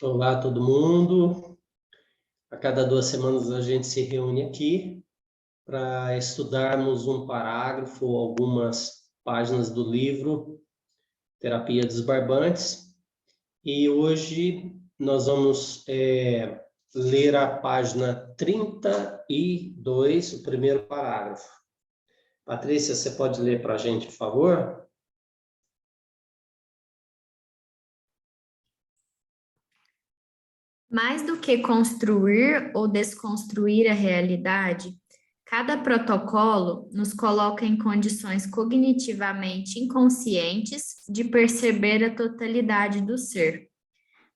Olá, todo mundo. A cada 2 semanas a gente se reúne aqui para estudarmos um parágrafo ou algumas páginas do livro Terapia dos Barbantes. E hoje nós vamos ler a página 32, o primeiro parágrafo. Patrícia, você pode ler para a gente, por favor? Mais do que construir ou desconstruir a realidade, cada protocolo nos coloca em condições cognitivamente inconscientes de perceber a totalidade do ser,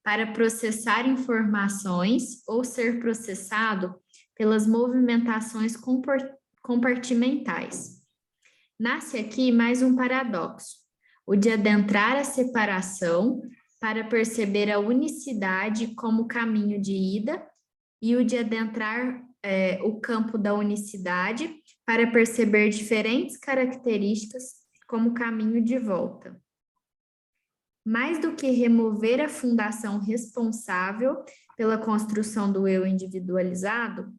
para processar informações ou ser processado pelas movimentações compartimentais. Nasce aqui mais um paradoxo, o de adentrar a separação para perceber a unicidade como caminho de ida e o de adentrar o campo da unicidade para perceber diferentes características como caminho de volta. Mais do que remover a fundação responsável pela construção do eu individualizado,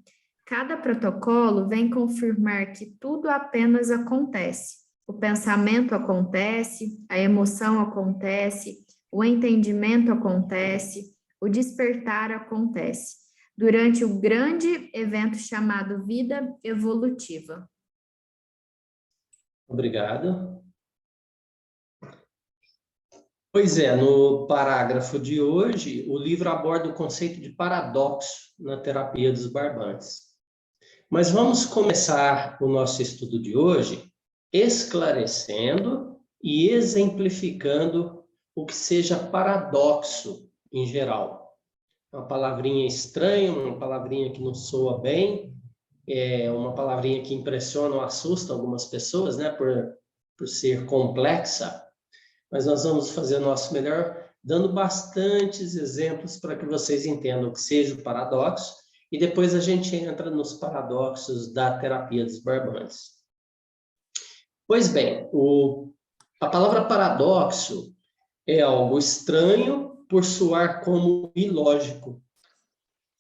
cada protocolo vem confirmar que tudo apenas acontece. O pensamento acontece, a emoção acontece, o entendimento acontece, o despertar acontece, durante o grande evento chamado vida evolutiva. Obrigado. Pois é, no parágrafo de hoje, o livro aborda o conceito de paradoxo na terapia dos barbantes. Mas vamos começar o nosso estudo de hoje esclarecendo e exemplificando o que seja paradoxo em geral. Uma palavrinha estranha, uma palavrinha que não soa bem, uma palavrinha que impressiona ou assusta algumas pessoas, né, por ser complexa. Mas nós vamos fazer o nosso melhor, dando bastantes exemplos para que vocês entendam o que seja o paradoxo, e depois a gente entra nos paradoxos da terapia dos barbantes. Pois bem, a palavra paradoxo é algo estranho por soar como ilógico,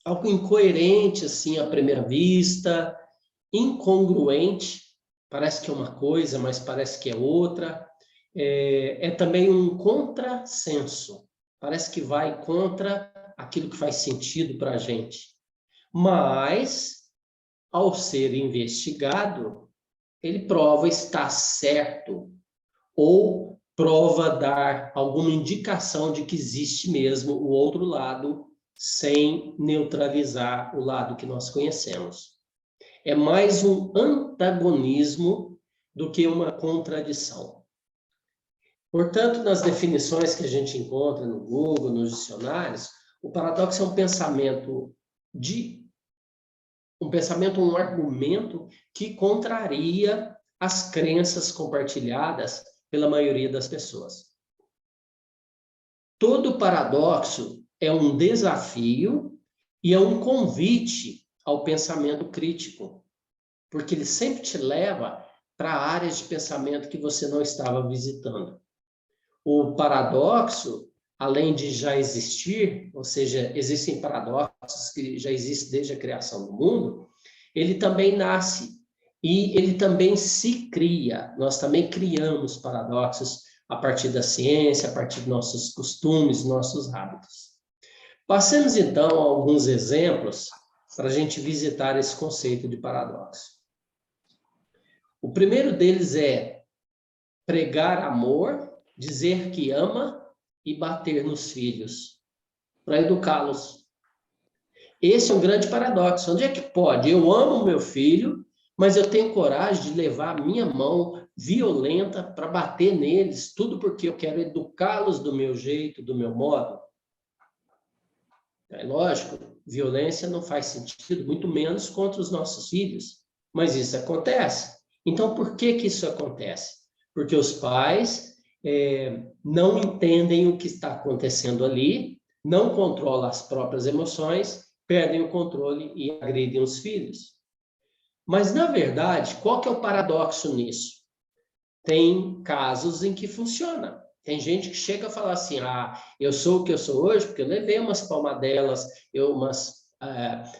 algo incoerente, assim, à primeira vista, incongruente, parece que é uma coisa, mas parece que é outra. É também um contrassenso. Parece que vai contra aquilo que faz sentido para a gente. Mas, ao ser investigado, ele prova estar certo ou prova dar alguma indicação de que existe mesmo o outro lado, sem neutralizar o lado que nós conhecemos. É mais um antagonismo do que uma contradição. Portanto, nas definições que a gente encontra no Google, nos dicionários, o paradoxo é um pensamento, um argumento que contraria as crenças compartilhadas pela maioria das pessoas. Todo paradoxo é um desafio e é um convite ao pensamento crítico, porque ele sempre te leva para áreas de pensamento que você não estava visitando. O paradoxo, além de já existir, ou seja, existem paradoxos que já existem desde a criação do mundo, ele também nasce e ele também se cria. Nós também criamos paradoxos a partir da ciência, a partir dos nossos costumes, nossos hábitos. Passemos, então, a alguns exemplos para a gente visitar esse conceito de paradoxo. O primeiro deles é pregar amor, dizer que ama e bater nos filhos, para educá-los. Esse é um grande paradoxo. Onde é que pode? Eu amo meu filho, mas eu tenho coragem de levar a minha mão violenta para bater neles, tudo porque eu quero educá-los do meu jeito, do meu modo. É lógico, violência não faz sentido, muito menos contra os nossos filhos, mas isso acontece. Então, por que isso acontece? Porque os pais não entendem o que está acontecendo ali, não controlam as próprias emoções, perdem o controle e agridem os filhos. Mas, na verdade, qual que é o paradoxo nisso? Tem casos em que funciona. Tem gente que chega a falar assim, eu sou o que eu sou hoje porque eu levei umas palmadelas,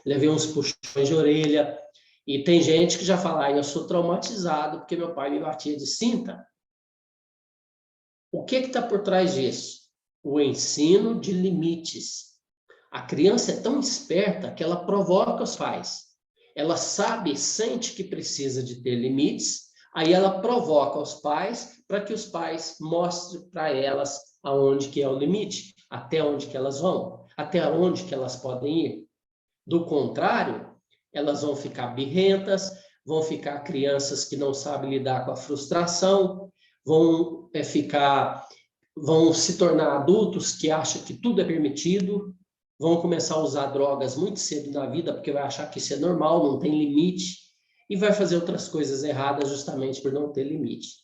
levei uns puxões de orelha. E tem gente que já fala, eu sou traumatizado porque meu pai me batia de cinta. O que está por trás disso? O ensino de limites. A criança é tão esperta que ela provoca os pais. Ela sabe, sente que precisa de ter limites, aí ela provoca os pais para que os pais mostrem para elas aonde que é o limite, até onde que elas vão, até onde que elas podem ir. Do contrário, elas vão ficar birrentas, vão ficar crianças que não sabem lidar com a frustração, vão se tornar adultos que acham que tudo é permitido, vão começar a usar drogas muito cedo na vida, porque vai achar que isso é normal, não tem limite, e vai fazer outras coisas erradas justamente por não ter limite.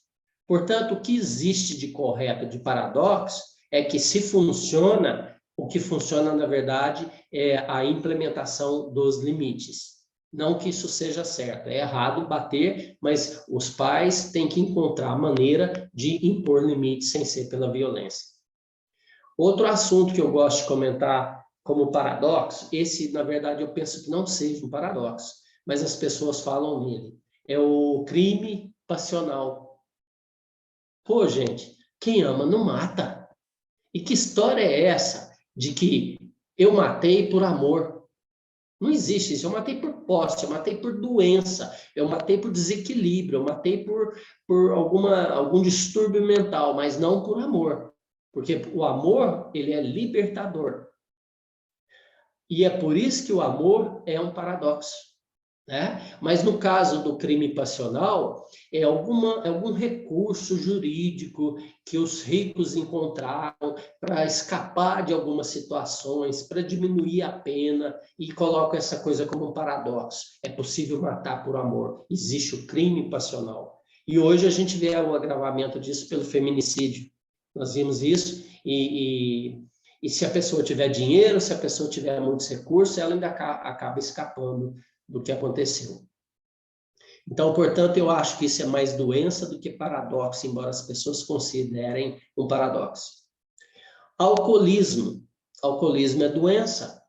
Portanto, o que existe de correto, de paradoxo, é que se funciona, o que funciona, na verdade, é a implementação dos limites. Não que isso seja certo, é errado bater, mas os pais têm que encontrar a maneira de impor limites sem ser pela violência. Outro assunto que eu gosto de comentar como paradoxo, esse, na verdade, eu penso que não seja um paradoxo, mas as pessoas falam nele, é o crime passional. Pô, gente, quem ama não mata. E que história é essa de que eu matei por amor? Não existe isso. Eu matei por posse, eu matei por doença, eu matei por desequilíbrio, eu matei por algum distúrbio mental, mas não por amor. Porque o amor, ele é libertador. E é por isso que o amor é um paradoxo, né? Mas no caso do crime passional, é algum recurso jurídico que os ricos encontraram para escapar de algumas situações, para diminuir a pena, e colocam essa coisa como um paradoxo. É possível matar por amor. Existe o crime passional. E hoje a gente vê o agravamento disso pelo feminicídio. Nós vimos isso e se a pessoa tiver dinheiro, se a pessoa tiver muitos recursos, ela ainda acaba escapando do que aconteceu. Então, portanto, eu acho que isso é mais doença do que paradoxo, embora as pessoas considerem um paradoxo. Alcoolismo. Alcoolismo é doença.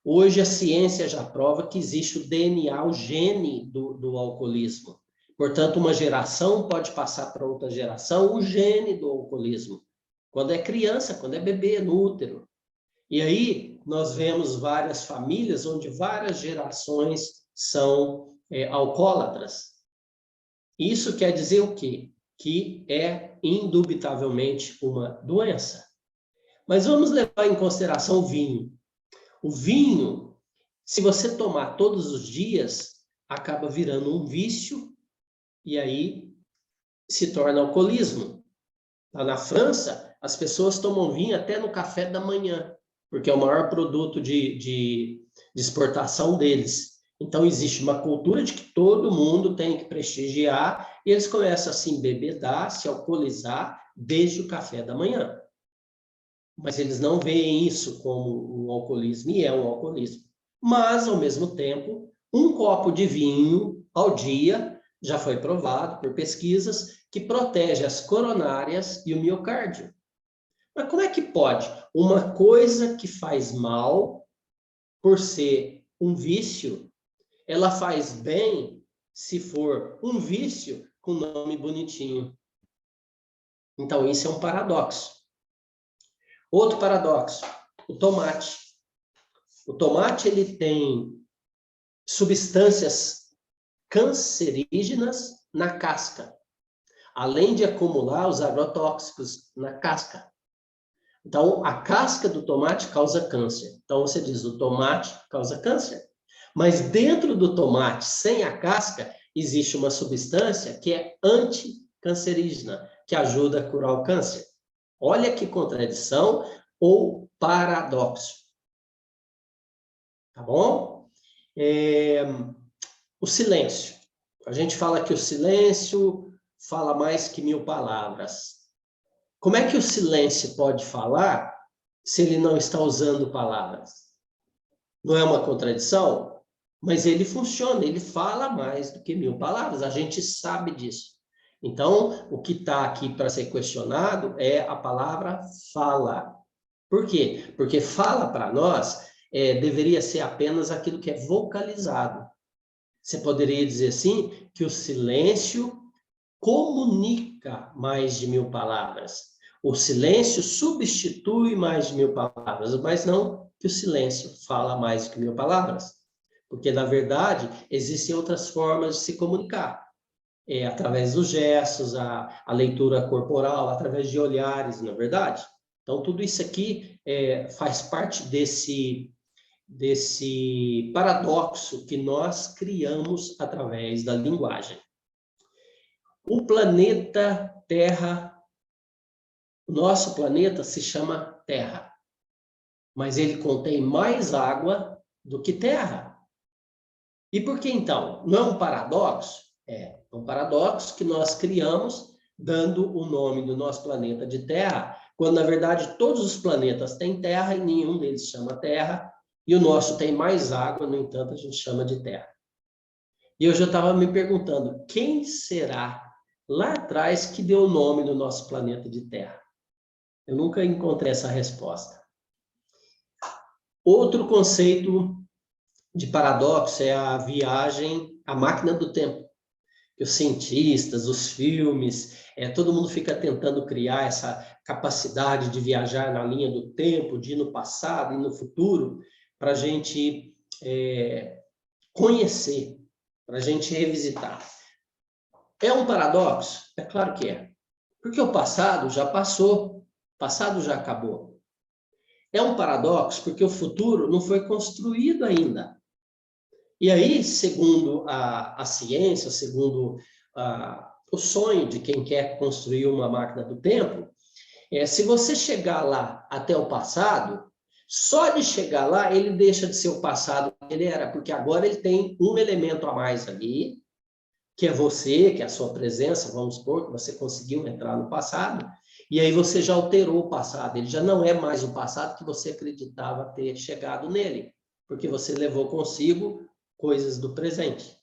Hoje a ciência já prova que existe o DNA, o gene do alcoolismo. Portanto, uma geração pode passar para outra geração o gene do alcoolismo. Quando é criança, quando é bebê, no útero. E aí nós vemos várias famílias onde várias gerações são alcoólatras. Isso quer dizer o quê? Que é indubitavelmente uma doença. Mas vamos levar em consideração o vinho. O vinho, se você tomar todos os dias, acaba virando um vício e aí se torna alcoolismo. Lá na França, as pessoas tomam vinho até no café da manhã, porque é o maior produto de exportação deles. Então, existe uma cultura de que todo mundo tem que prestigiar, e eles começam a se embebedar, se alcoolizar, desde o café da manhã. Mas eles não veem isso como um alcoolismo, e é um alcoolismo. Mas, ao mesmo tempo, um copo de vinho ao dia já foi provado por pesquisas que protege as coronárias e o miocárdio. Mas como é que pode? Uma coisa que faz mal, por ser um vício, ela faz bem se for um vício com nome bonitinho. Então, isso é um paradoxo. Outro paradoxo, o tomate. O tomate, ele tem substâncias cancerígenas na casca, além de acumular os agrotóxicos na casca. Então, a casca do tomate causa câncer. Então, você diz, o tomate causa câncer. Mas dentro do tomate, sem a casca, existe uma substância que é anticancerígena, que ajuda a curar o câncer. Olha que contradição ou paradoxo. Tá bom? O silêncio. A gente fala que o silêncio fala mais que 1000 palavras. Como é que o silêncio pode falar se ele não está usando palavras? Não é uma contradição? Mas ele funciona, ele fala mais do que 1000 palavras, a gente sabe disso. Então, o que está aqui para ser questionado é a palavra fala. Por quê? Porque fala para nós deveria ser apenas aquilo que é vocalizado. Você poderia dizer assim que o silêncio comunica mais de 1000 palavras. O silêncio substitui mais de 1000 palavras, mas não que o silêncio fala mais que 1000 palavras. Porque, na verdade, existem outras formas de se comunicar. Através dos gestos, a leitura corporal, através de olhares, não é verdade? Então, tudo isso aqui faz parte desse paradoxo que nós criamos através da linguagem. O planeta Terra, o nosso planeta se chama Terra, mas ele contém mais água do que terra. E por que então? Não é um paradoxo? É um paradoxo que nós criamos dando o nome do nosso planeta de Terra, quando na verdade todos os planetas têm terra e nenhum deles chama Terra, e o nosso tem mais água, no entanto a gente chama de Terra. E eu já estava me perguntando, quem será lá atrás que deu o nome do nosso planeta de Terra? Eu nunca encontrei essa resposta. Outro conceito de paradoxo é a viagem, a máquina do tempo. Os cientistas, os filmes, todo mundo fica tentando criar essa capacidade de viajar na linha do tempo, de ir no passado e no futuro, para a gente conhecer, para a gente revisitar. É um paradoxo? É claro que é. Porque o passado já passou, o passado já acabou. É um paradoxo porque o futuro não foi construído ainda. E aí, segundo a ciência, segundo o sonho de quem quer construir uma máquina do tempo, se você chegar lá até o passado, só de chegar lá ele deixa de ser o passado que ele era, porque agora ele tem um elemento a mais ali, que é você, que é a sua presença, vamos supor que você conseguiu entrar no passado, e aí você já alterou o passado, ele já não é mais o passado que você acreditava ter chegado nele, porque você levou consigo coisas do presente.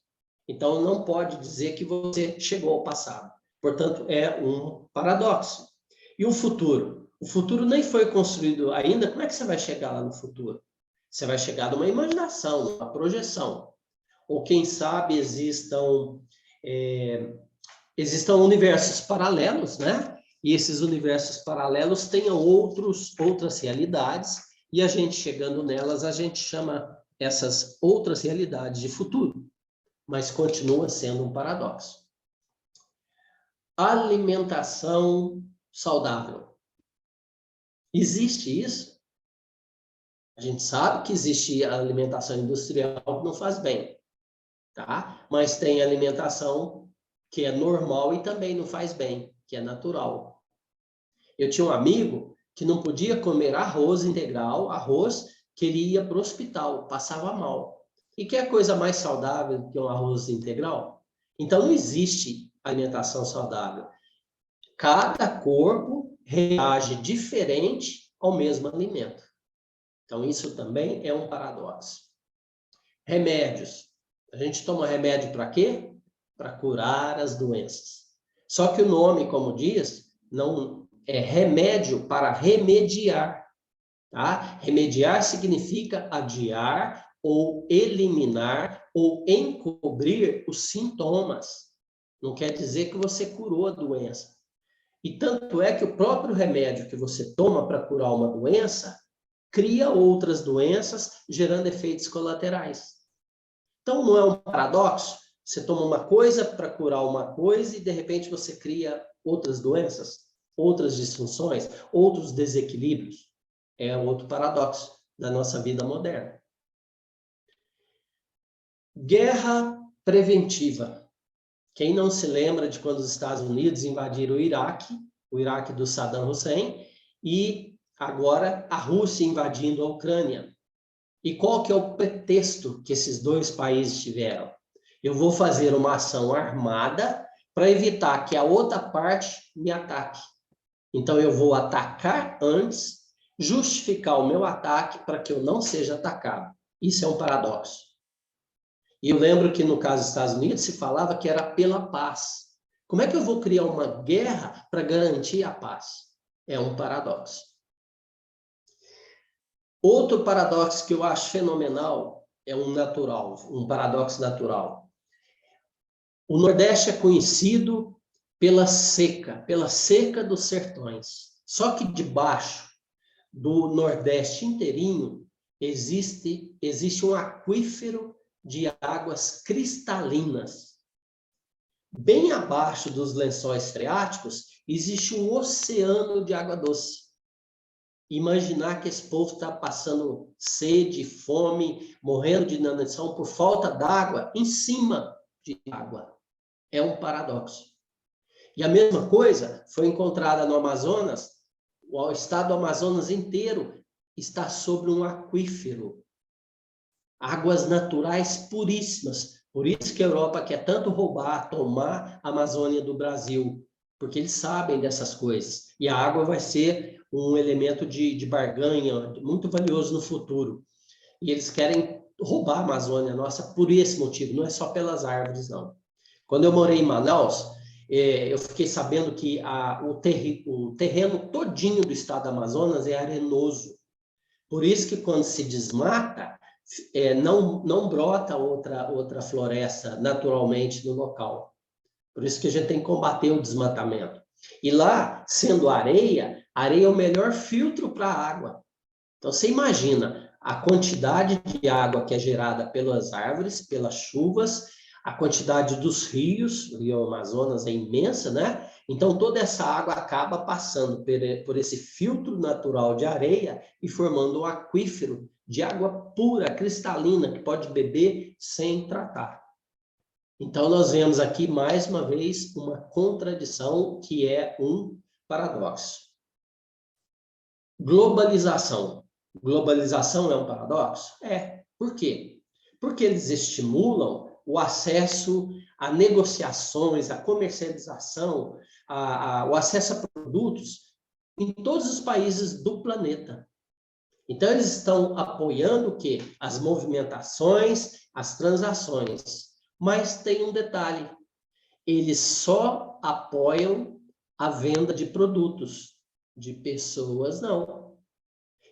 Então, não pode dizer que você chegou ao passado. Portanto, é um paradoxo. E o futuro? O futuro nem foi construído ainda, como é que você vai chegar lá no futuro? Você vai chegar numa imaginação, numa projeção. Ou, quem sabe, existam universos paralelos, né? E esses universos paralelos tenham outras realidades, e a gente chegando nelas, a gente chama essas outras realidades de futuro, mas continua sendo um paradoxo. Alimentação saudável. Existe isso? A gente sabe que existe a alimentação industrial que não faz bem, tá? Mas tem alimentação que é normal e também não faz bem, que é natural. Eu tinha um amigo que não podia comer arroz integral, arroz que ele ia para o hospital, passava mal. E que é a coisa mais saudável que um arroz integral? Então, não existe alimentação saudável. Cada corpo reage diferente ao mesmo alimento. Então, isso também é um paradoxo. Remédios. A gente toma remédio para quê? Para curar as doenças. Só que o nome, como diz, não é remédio para remediar. Tá? Remediar significa adiar ou eliminar ou encobrir os sintomas. Não quer dizer que você curou a doença. E tanto é que o próprio remédio que você toma para curar uma doença cria outras doenças, gerando efeitos colaterais. Então, não é um paradoxo? Você toma uma coisa para curar uma coisa e, de repente, você cria outras doenças, outras disfunções, outros desequilíbrios. É outro paradoxo da nossa vida moderna. Guerra preventiva. Quem não se lembra de quando os Estados Unidos invadiram o Iraque do Saddam Hussein, e agora a Rússia invadindo a Ucrânia. E qual que é o pretexto que esses dois países tiveram? Eu vou fazer uma ação armada para evitar que a outra parte me ataque. Então, eu vou atacar antes, justificar o meu ataque para que eu não seja atacado. Isso é um paradoxo. E eu lembro que no caso dos Estados Unidos se falava que era pela paz, Como é que eu vou criar uma guerra para garantir a paz? É um paradoxo. Outro paradoxo que eu acho fenomenal é um paradoxo natural. O Nordeste é conhecido pela seca dos sertões. Só que debaixo do Nordeste inteirinho existe um aquífero de águas cristalinas. Bem abaixo dos lençóis freáticos existe um oceano de água doce. Imaginar que esse povo está passando sede, fome, morrendo de inanição por falta d'água em cima de água. É um paradoxo. E a mesma coisa foi encontrada no Amazonas. O estado do Amazonas inteiro está sobre um aquífero. Águas naturais puríssimas. Por isso que a Europa quer tanto roubar, tomar a Amazônia do Brasil. Porque eles sabem dessas coisas. E a água vai ser um elemento de barganha muito valioso no futuro. E eles querem roubar a Amazônia nossa por esse motivo. Não é só pelas árvores, não. Quando eu morei em Manaus, eu fiquei sabendo que o terreno todinho do estado do Amazonas é arenoso. Por isso que quando se desmata, não brota outra floresta naturalmente no local. Por isso que a gente tem que combater o desmatamento. E lá, sendo areia é o melhor filtro para a água. Então, você imagina a quantidade de água que é gerada pelas árvores, pelas chuvas, a quantidade dos rios, o Rio Amazonas é imensa, né? Então, toda essa água acaba passando por esse filtro natural de areia e formando um aquífero de água pura, cristalina, que pode beber sem tratar. Então, nós vemos aqui, mais uma vez, uma contradição que é um paradoxo. Globalização. Globalização é um paradoxo? É. Por quê? Porque eles estimulam o acesso a negociações, a comercialização, o acesso a produtos em todos os países do planeta. Então, eles estão apoiando o quê? As movimentações, as transações. Mas tem um detalhe, eles só apoiam a venda de produtos, de pessoas não.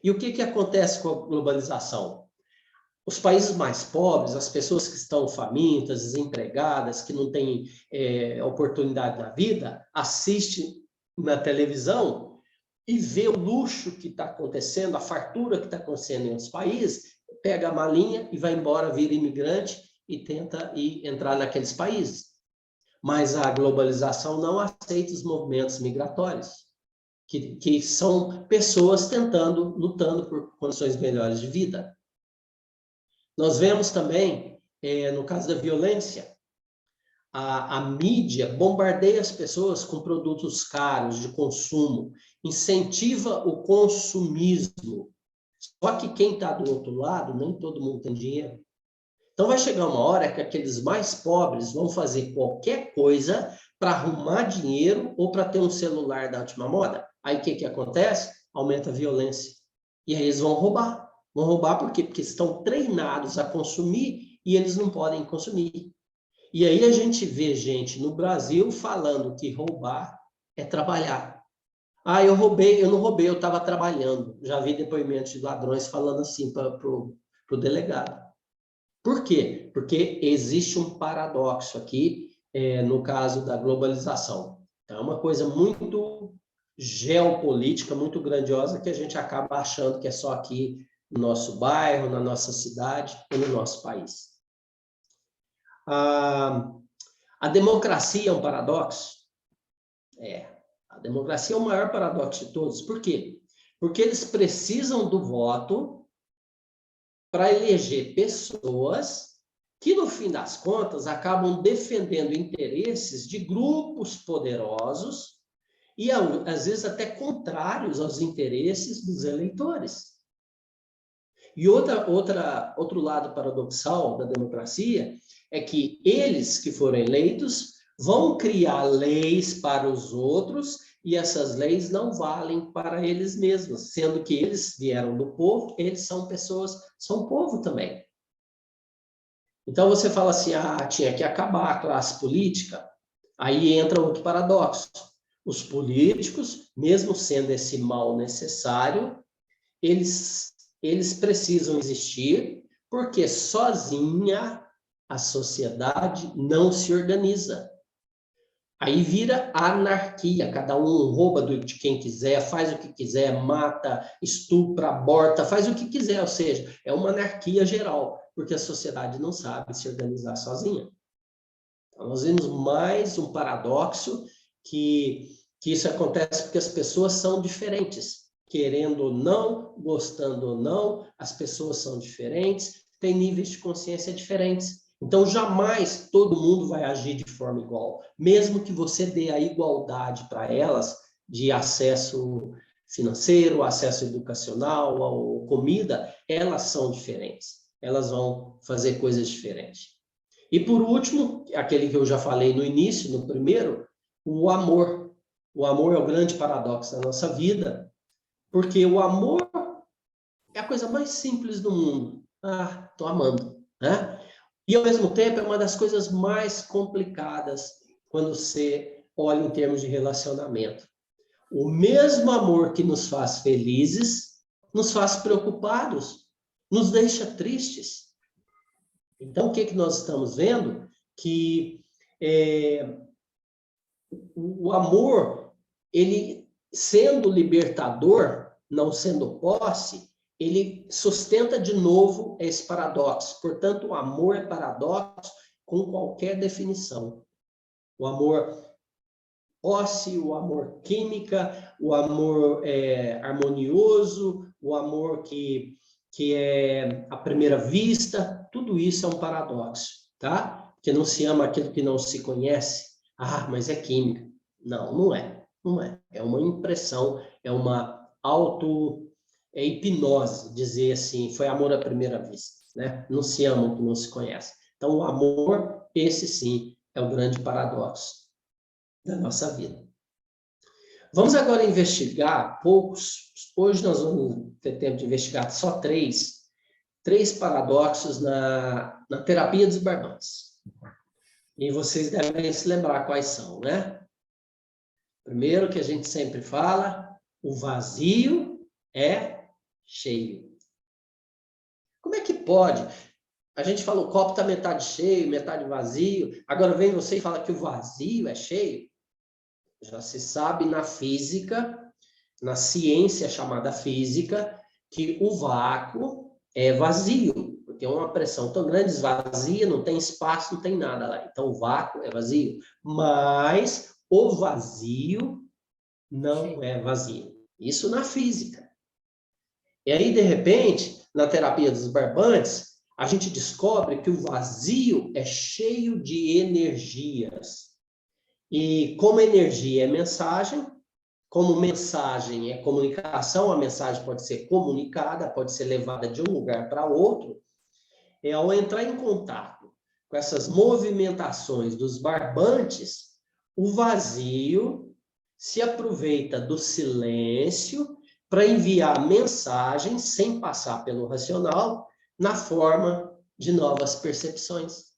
E o que acontece com a globalização? Os países mais pobres, as pessoas que estão famintas, desempregadas, que não têm oportunidade na vida, assistem na televisão e vê o luxo que está acontecendo, a fartura que está acontecendo em outros países, pega a malinha e vai embora, vira imigrante e tenta entrar naqueles países. Mas a globalização não aceita os movimentos migratórios, que são pessoas lutando por condições melhores de vida. Nós vemos também, no caso da violência, a mídia bombardeia as pessoas com produtos caros de consumo, incentiva o consumismo. Só que quem está do outro lado, nem todo mundo tem dinheiro. Então vai chegar uma hora que aqueles mais pobres vão fazer qualquer coisa para arrumar dinheiro ou para ter um celular da última moda. Aí o que acontece? Aumenta a violência. E aí eles vão roubar. Vão roubar por quê? Porque estão treinados a consumir e eles não podem consumir. E aí a gente vê gente no Brasil falando que roubar é trabalhar. Ah, eu não roubei, eu estava trabalhando. Já vi depoimentos de ladrões falando assim para o delegado. Por quê? Porque existe um paradoxo aqui, no caso da globalização. Então, é uma coisa muito geopolítica, muito grandiosa, que a gente acaba achando que é só aqui no nosso bairro, na nossa cidade e no nosso país. A democracia é um paradoxo? A democracia é o maior paradoxo de todos. Por quê? Porque eles precisam do voto para eleger pessoas que, no fim das contas, acabam defendendo interesses de grupos poderosos e, às vezes, até contrários aos interesses dos eleitores. E outro lado paradoxal da democracia é que eles que foram eleitos vão criar leis para os outros e essas leis não valem para eles mesmos, sendo que eles vieram do povo, eles são pessoas, são povo também. Então você fala assim, tinha que acabar a classe política. Aí entra outro paradoxo. Os políticos, mesmo sendo esse mal necessário, eles precisam existir, porque sozinha a sociedade não se organiza. Aí vira anarquia, cada um rouba de quem quiser, faz o que quiser, mata, estupra, aborta, faz o que quiser, ou seja, é uma anarquia geral, porque a sociedade não sabe se organizar sozinha. Então, nós vemos mais um paradoxo que isso acontece porque as pessoas são diferentes, querendo ou não, gostando ou não, as pessoas são diferentes, têm níveis de consciência diferentes. Então, jamais todo mundo vai agir de forma igual, mesmo que você dê a igualdade para elas de acesso financeiro, acesso educacional, ou comida, elas são diferentes. Elas vão fazer coisas diferentes. E por último, aquele que eu já falei no início, no primeiro, o amor. O amor é o grande paradoxo da nossa vida, porque o amor é a coisa mais simples do mundo. Ah, estou amando, né? E, ao mesmo tempo, é uma das coisas mais complicadas quando você olha em termos de relacionamento. O mesmo amor que nos faz felizes, nos faz preocupados, nos deixa tristes. Então, o que nós estamos vendo? Que o amor, ele sendo libertador, não sendo posse, ele sustenta de novo esse paradoxo. Portanto, o amor é paradoxo com qualquer definição. O amor posse, o amor química, o amor harmonioso, o amor que é à primeira vista, tudo isso é um paradoxo, tá? Porque não se ama aquilo que não se conhece. Ah, mas é química. Não, não é. Não é. É uma impressão, é uma hipnose, dizer assim, foi amor à primeira vista, né? Não se ama o que não se conhece. Então, o amor, esse sim, é o grande paradoxo da nossa vida. Vamos agora investigar poucos. Hoje nós vamos ter tempo de investigar só três paradoxos na terapia dos barbantes. E vocês devem se lembrar quais são, né? Primeiro, que a gente sempre fala, o vazio é cheio. Como é que pode? A gente fala, o copo está metade cheio, metade vazio. Agora vem você e fala que o vazio é cheio. Já se sabe na física, na ciência chamada física, que o vácuo é vazio, porque é uma pressão tão grande, esvazia, não tem espaço, não tem nada lá. Então, o vácuo é vazio. Mas o vazio não é vazio. Isso na física. E aí, de repente, na terapia dos barbantes, a gente descobre que o vazio é cheio de energias. E como energia é mensagem, como mensagem é comunicação, a mensagem pode ser comunicada, pode ser levada de um lugar para outro, ao entrar em contato com essas movimentações dos barbantes, o vazio se aproveita do silêncio para enviar mensagens sem passar pelo racional, na forma de novas percepções.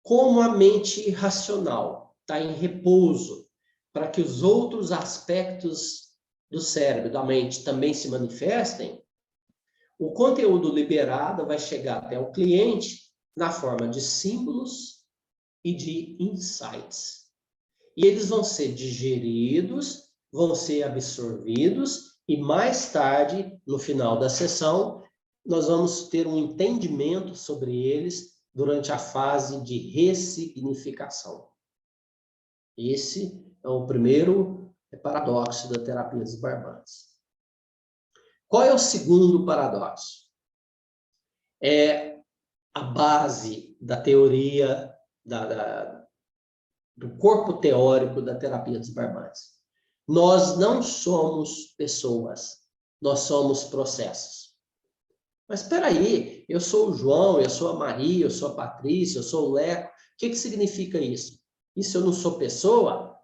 Como a mente racional está em repouso para que os outros aspectos do cérebro, da mente, também se manifestem, o conteúdo liberado vai chegar até o cliente na forma de símbolos e de insights. E eles vão ser digeridos, vão ser absorvidos, e mais tarde, no final da sessão, nós vamos ter um entendimento sobre eles durante a fase de ressignificação. Esse é o primeiro paradoxo da terapia dos barbantes. Qual é o segundo paradoxo? É a base da teoria, do corpo teórico da terapia dos barbantes. Nós não somos pessoas, nós somos processos. Mas espera aí, eu sou o João, eu sou a Maria, eu sou a Patrícia, eu sou o Leco. O que significa isso? E se eu não sou pessoa?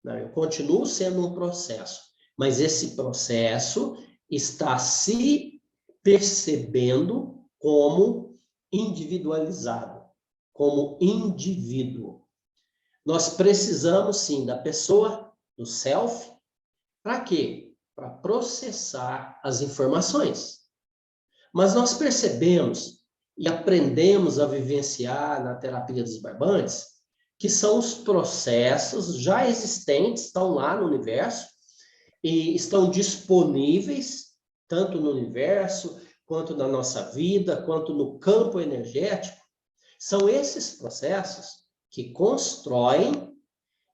Não, eu continuo sendo um processo. Mas esse processo está se percebendo como individualizado, como indivíduo. Nós precisamos, sim, da pessoa, do self, para quê? Para processar as informações. Mas nós percebemos e aprendemos a vivenciar na terapia dos barbantes que são os processos já existentes, estão lá no universo e estão disponíveis tanto no universo, quanto na nossa vida, quanto no campo energético. São esses processos que constroem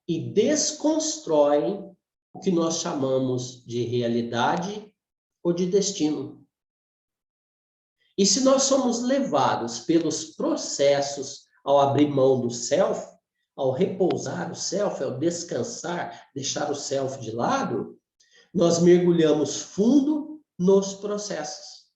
e desconstroem o que nós chamamos de realidade ou de destino. E se nós somos levados pelos processos ao abrir mão do self, ao repousar o self, ao descansar, deixar o self de lado, nós mergulhamos fundo nos processos.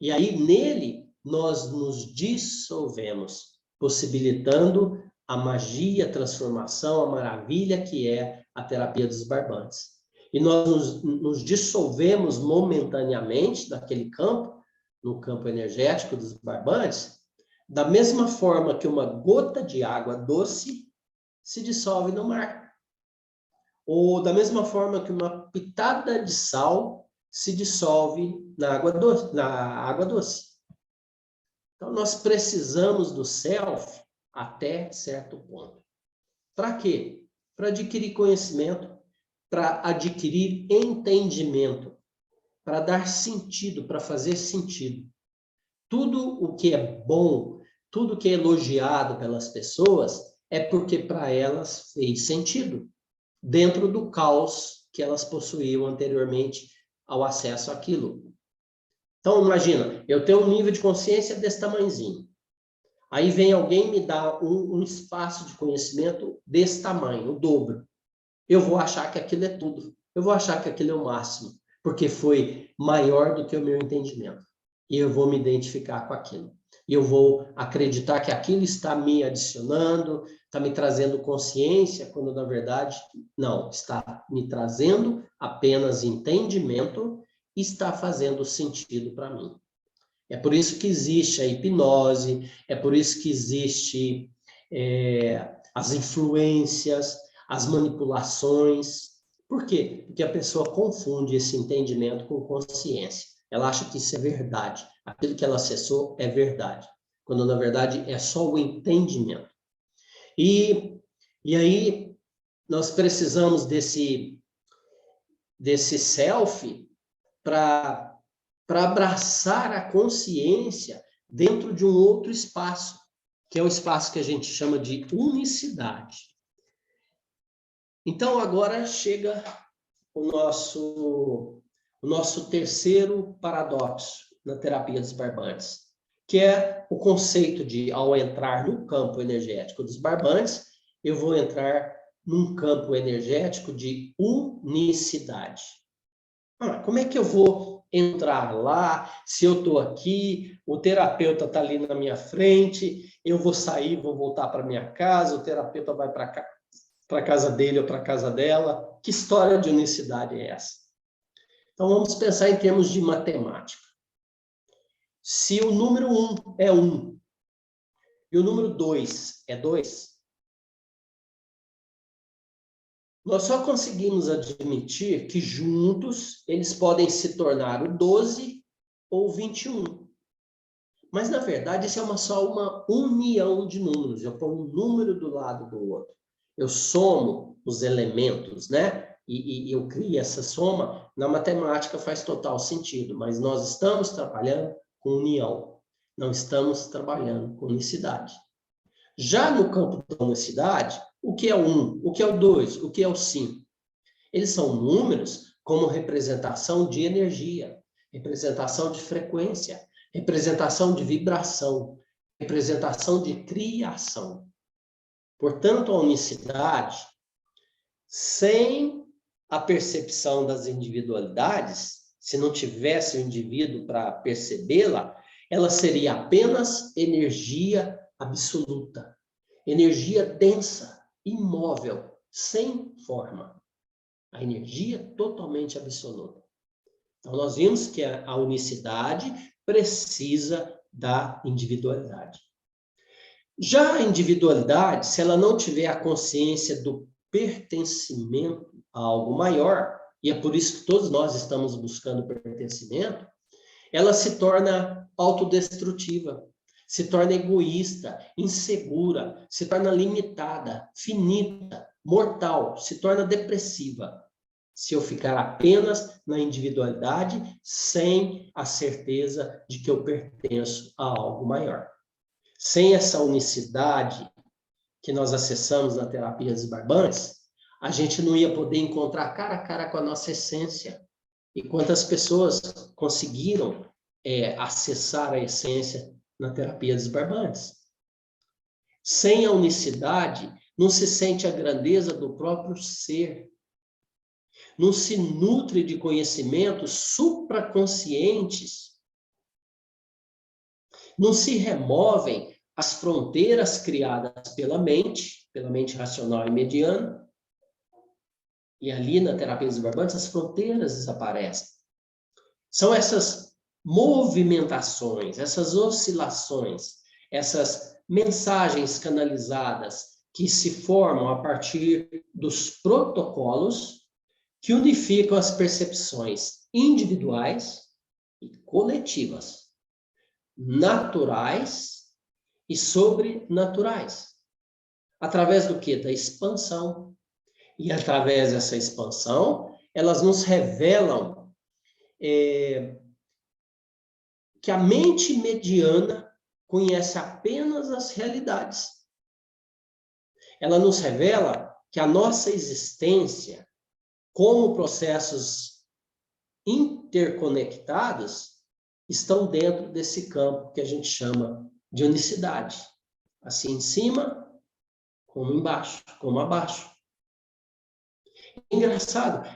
E aí, nele, nós nos dissolvemos, possibilitando a magia, a transformação, a maravilha que é a terapia dos barbantes. E nós nos dissolvemos momentaneamente daquele campo, no campo energético dos barbantes, da mesma forma que uma gota de água doce se dissolve no mar. Ou da mesma forma que uma pitada de sal se dissolve na água doce. Então, nós precisamos do self até certo ponto. Para quê? Para adquirir conhecimento, para adquirir entendimento, para dar sentido, para fazer sentido. Tudo o que é bom, tudo que é elogiado pelas pessoas, é porque para elas fez sentido, dentro do caos que elas possuíam anteriormente ao acesso àquilo. Então, imagina, eu tenho um nível de consciência desse tamanhozinho. Aí vem alguém me dá um espaço de conhecimento desse tamanho, o dobro. Eu vou achar que aquilo é tudo. Eu vou achar que aquilo é o máximo, porque foi maior do que o meu entendimento. E eu vou me identificar com aquilo. E eu vou acreditar que aquilo está me adicionando, está me trazendo consciência, quando na verdade não, está me trazendo apenas entendimento e está fazendo sentido para mim. É por isso que existe a hipnose, é por isso que existe as influências, as manipulações. Por quê? Porque a pessoa confunde esse entendimento com consciência. Ela acha que isso é verdade. Aquilo que ela acessou é verdade. Quando, na verdade, é só o entendimento. E aí, nós precisamos desse self para abraçar a consciência dentro de um outro espaço, que é o espaço que a gente chama de unicidade. Então, agora chega o nosso terceiro paradoxo na terapia dos barbantes, que é o conceito de, ao entrar no campo energético dos barbantes, eu vou entrar num campo energético de unicidade. Como é que eu vou entrar lá, se eu estou aqui, o terapeuta está ali na minha frente, eu vou sair, vou voltar para minha casa, o terapeuta vai para a casa dele ou para a casa dela? Que história de unicidade é essa? Então, vamos pensar em termos de matemática. Se o número 1 é 1 e o número 2 é 2, nós só conseguimos admitir que juntos eles podem se tornar o 12 ou 21. Mas, na verdade, isso é só uma união de números. Eu ponho um número do lado do outro. Eu somo os elementos, né? E eu crio essa soma. Na matemática faz total sentido, mas nós estamos trabalhando com união. Não estamos trabalhando com unicidade. Já no campo da unicidade, o que é o 1? O que é o 2? O que é o 5? Eles são números como representação de energia, representação de frequência, representação de vibração, representação de criação. Portanto, a unicidade, sem a percepção das individualidades, se não tivesse o indivíduo para percebê-la, ela seria apenas energia absoluta, energia densa, imóvel, sem forma. A energia totalmente absoluta. Então, nós vimos que a unicidade precisa da individualidade. Já a individualidade, se ela não tiver a consciência do pertencimento a algo maior, e é por isso que todos nós estamos buscando pertencimento, ela se torna autodestrutiva, se torna egoísta, insegura, se torna limitada, finita, mortal, se torna depressiva. Se eu ficar apenas na individualidade, sem a certeza de que eu pertenço a algo maior. Sem essa unicidade que nós acessamos na terapia dos barbantes, a gente não ia poder encontrar cara a cara com a nossa essência. E quantas pessoas conseguiram acessar a essência na terapia dos barbantes? Sem a unicidade, não se sente a grandeza do próprio ser. Não se nutre de conhecimentos supraconscientes. Não se removem as fronteiras criadas pela mente racional e mediana. E ali na terapia dos barbantes, as fronteiras desaparecem. São essas movimentações, essas oscilações, essas mensagens canalizadas que se formam a partir dos protocolos que unificam as percepções individuais e coletivas, naturais e sobrenaturais. Através do quê? Da expansão. E através dessa expansão, elas nos revelam que a mente mediana conhece apenas as realidades. Ela nos revela que a nossa existência, como processos interconectados, estão dentro desse campo que a gente chama de unicidade. Assim em cima, como embaixo, como abaixo. Engraçado,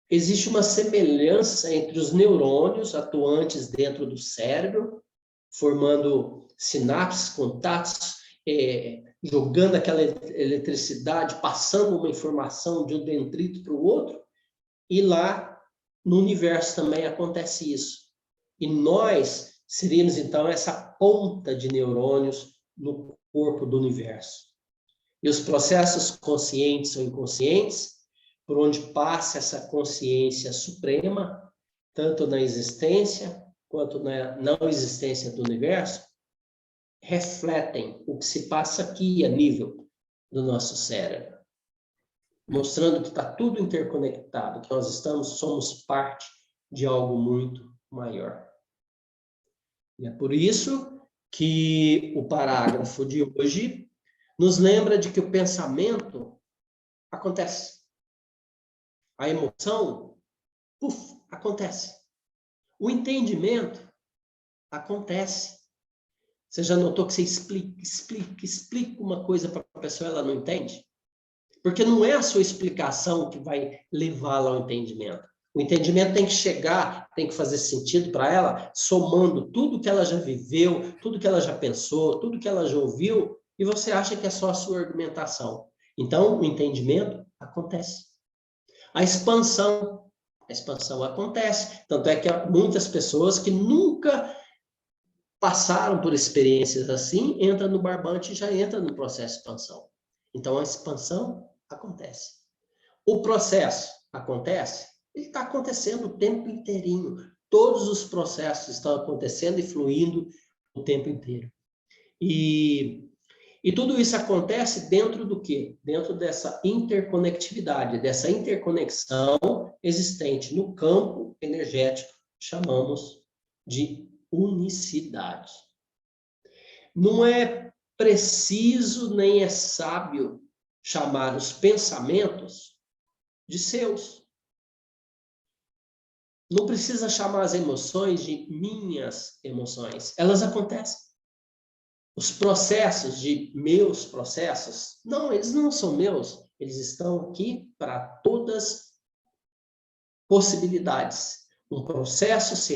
existe uma semelhança entre os neurônios atuantes dentro do cérebro, formando sinapses, contatos, jogando aquela eletricidade, passando uma informação de um dendrito para o outro, e lá no universo também acontece isso. E nós seríamos, então, essa ponta de neurônios no corpo do universo. E os processos conscientes ou inconscientes, por onde passa essa consciência suprema, tanto na existência quanto na não existência do universo, refletem o que se passa aqui a nível do nosso cérebro, mostrando que está tudo interconectado, que nós somos parte de algo muito maior. E é por isso que o parágrafo de hoje nos lembra de que o pensamento acontece. A emoção, acontece. O entendimento acontece. Você já notou que você explica uma coisa para a pessoa e ela não entende? Porque não é a sua explicação que vai levá-la ao entendimento. O entendimento tem que chegar, tem que fazer sentido para ela, somando tudo que ela já viveu, tudo que ela já pensou, tudo que ela já ouviu, e você acha que é só a sua argumentação. Então, o entendimento acontece. A expansão acontece. Tanto é que há muitas pessoas que nunca passaram por experiências assim, entram no barbante e já entram no processo de expansão. Então, a expansão acontece. O processo acontece? Ele está acontecendo o tempo inteirinho. Todos os processos estão acontecendo e fluindo o tempo inteiro. E tudo isso acontece dentro do quê? Dentro dessa interconectividade, dessa interconexão existente no campo energético, chamamos de unicidade. Não é preciso nem é sábio chamar os pensamentos de seus. Não precisa chamar as emoções de minhas emoções. Elas acontecem. Os processos de meus processos, não, eles não são meus. Eles estão aqui para todas possibilidades. Um processo se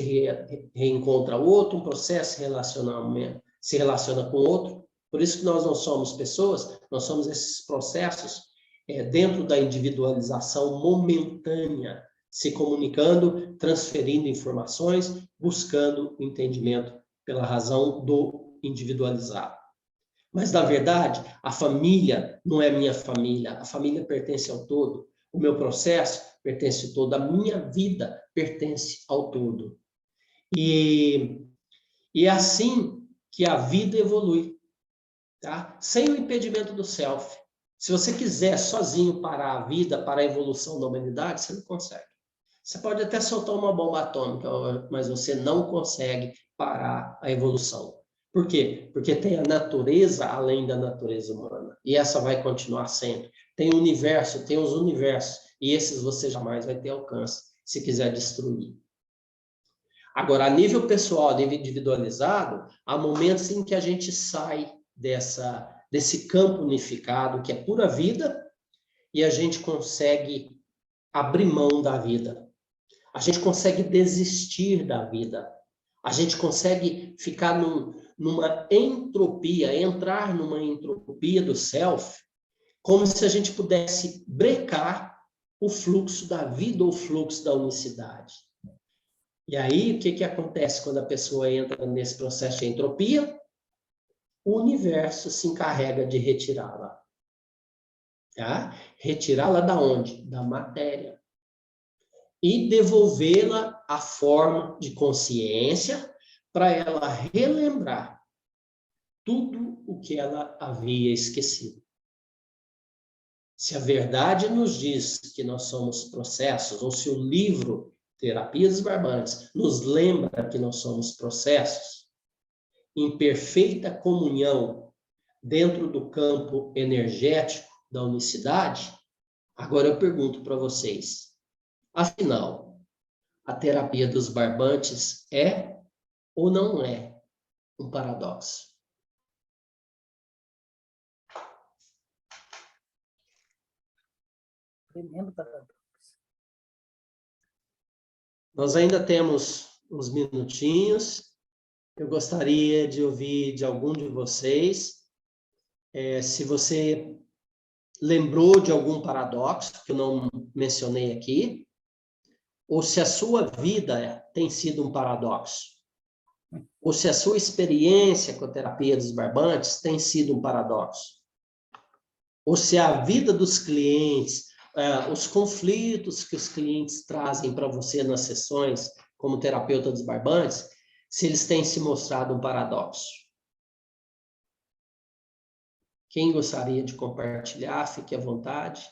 reencontra outro, um processo se relaciona com outro. Por isso que nós não somos pessoas, nós somos esses processos dentro da individualização momentânea, se comunicando, transferindo informações, buscando o entendimento pela razão do individualizado. Mas, na verdade, a família não é minha família. A família pertence ao todo. O meu processo pertence ao todo. A minha vida pertence ao todo. E é assim que a vida evolui, tá? Sem o impedimento do self. Se você quiser sozinho parar a vida, parar a evolução da humanidade, você não consegue. Você pode até soltar uma bomba atômica, mas você não consegue parar a evolução. Por quê? Porque tem a natureza além da natureza humana. E essa vai continuar sempre. Tem o universo, tem os universos. E esses você jamais vai ter alcance, se quiser destruir. Agora, a nível pessoal, a nível individualizado, há momentos em que a gente sai desse campo unificado, que é pura vida, e a gente consegue abrir mão da vida. A gente consegue desistir da vida. A gente consegue ficar numa entropia, entrar numa entropia do self, como se a gente pudesse brecar o fluxo da vida ou o fluxo da unicidade. E aí, o que acontece quando a pessoa entra nesse processo de entropia? O universo se encarrega de retirá-la. Tá? Retirá-la da onde? Da matéria. E devolvê-la à forma de consciência para ela relembrar tudo o que ela havia esquecido. Se a verdade nos diz que nós somos processos, ou se o livro Terapia dos Barbantes nos lembra que nós somos processos, em perfeita comunhão dentro do campo energético da unicidade, agora eu pergunto para vocês, afinal, a terapia dos barbantes é ou não é um paradoxo? Tremendo paradoxo. Nós ainda temos uns minutinhos. Eu gostaria de ouvir de algum de vocês, se você lembrou de algum paradoxo que eu não mencionei aqui, ou se a sua vida tem sido um paradoxo, ou se a sua experiência com a terapia dos barbantes tem sido um paradoxo, ou se a vida dos clientes, os conflitos que os clientes trazem para você nas sessões como terapeuta dos barbantes, se eles têm se mostrado um paradoxo. Quem gostaria de compartilhar, fique à vontade.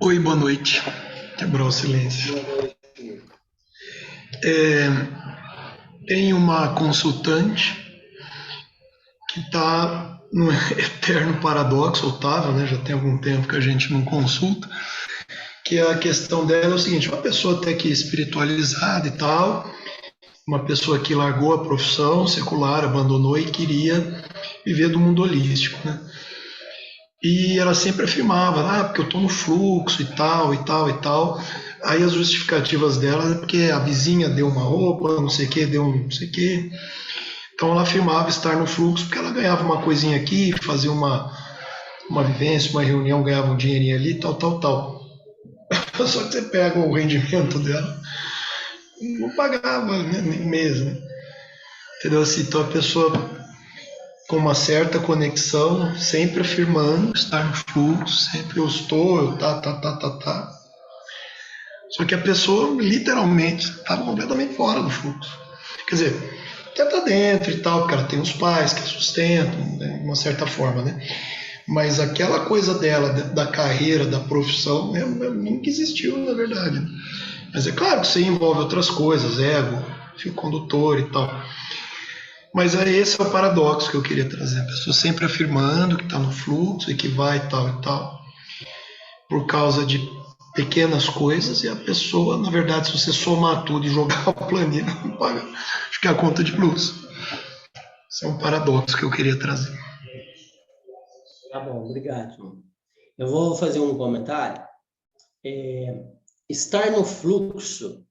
Oi, boa noite. Quebrou o silêncio. Tem uma consultante que está no eterno paradoxo, Otávio, né? Já tem algum tempo que a gente não consulta, que a questão dela é o seguinte: uma pessoa até que espiritualizada e tal, uma pessoa que largou a profissão secular, abandonou e queria viver do mundo holístico, né? E ela sempre afirmava, porque eu estou no fluxo e tal, e tal, e tal. Aí as justificativas dela é porque a vizinha deu uma roupa, não sei o que, deu um não sei o que. Então ela afirmava estar no fluxo porque ela ganhava uma coisinha aqui, fazia uma vivência, uma reunião, ganhava um dinheirinho ali, tal, tal, tal. Só que você pega o rendimento dela, não pagava nem mês, né? Entendeu? Assim, então a pessoa com uma certa conexão, sempre afirmando estar no fluxo, sempre eu estou, eu tá. Só que a pessoa literalmente estava completamente fora do fluxo. Quer dizer, até tá dentro e tal, porque ela tem os pais que a sustentam, né, de uma certa forma, né? Mas aquela coisa dela, da carreira, da profissão, nunca existiu, na verdade. Mas é claro que isso envolve outras coisas, ego, fio condutor e tal. Mas esse é o paradoxo que eu queria trazer. A pessoa sempre afirmando que está no fluxo e que vai e tal, por causa de pequenas coisas, e a pessoa, na verdade, se você somar tudo e jogar a planilha, não paga, acho que é a conta de luz. Esse é um paradoxo que eu queria trazer. Tá bom, obrigado. Eu vou fazer um comentário. Estar no fluxo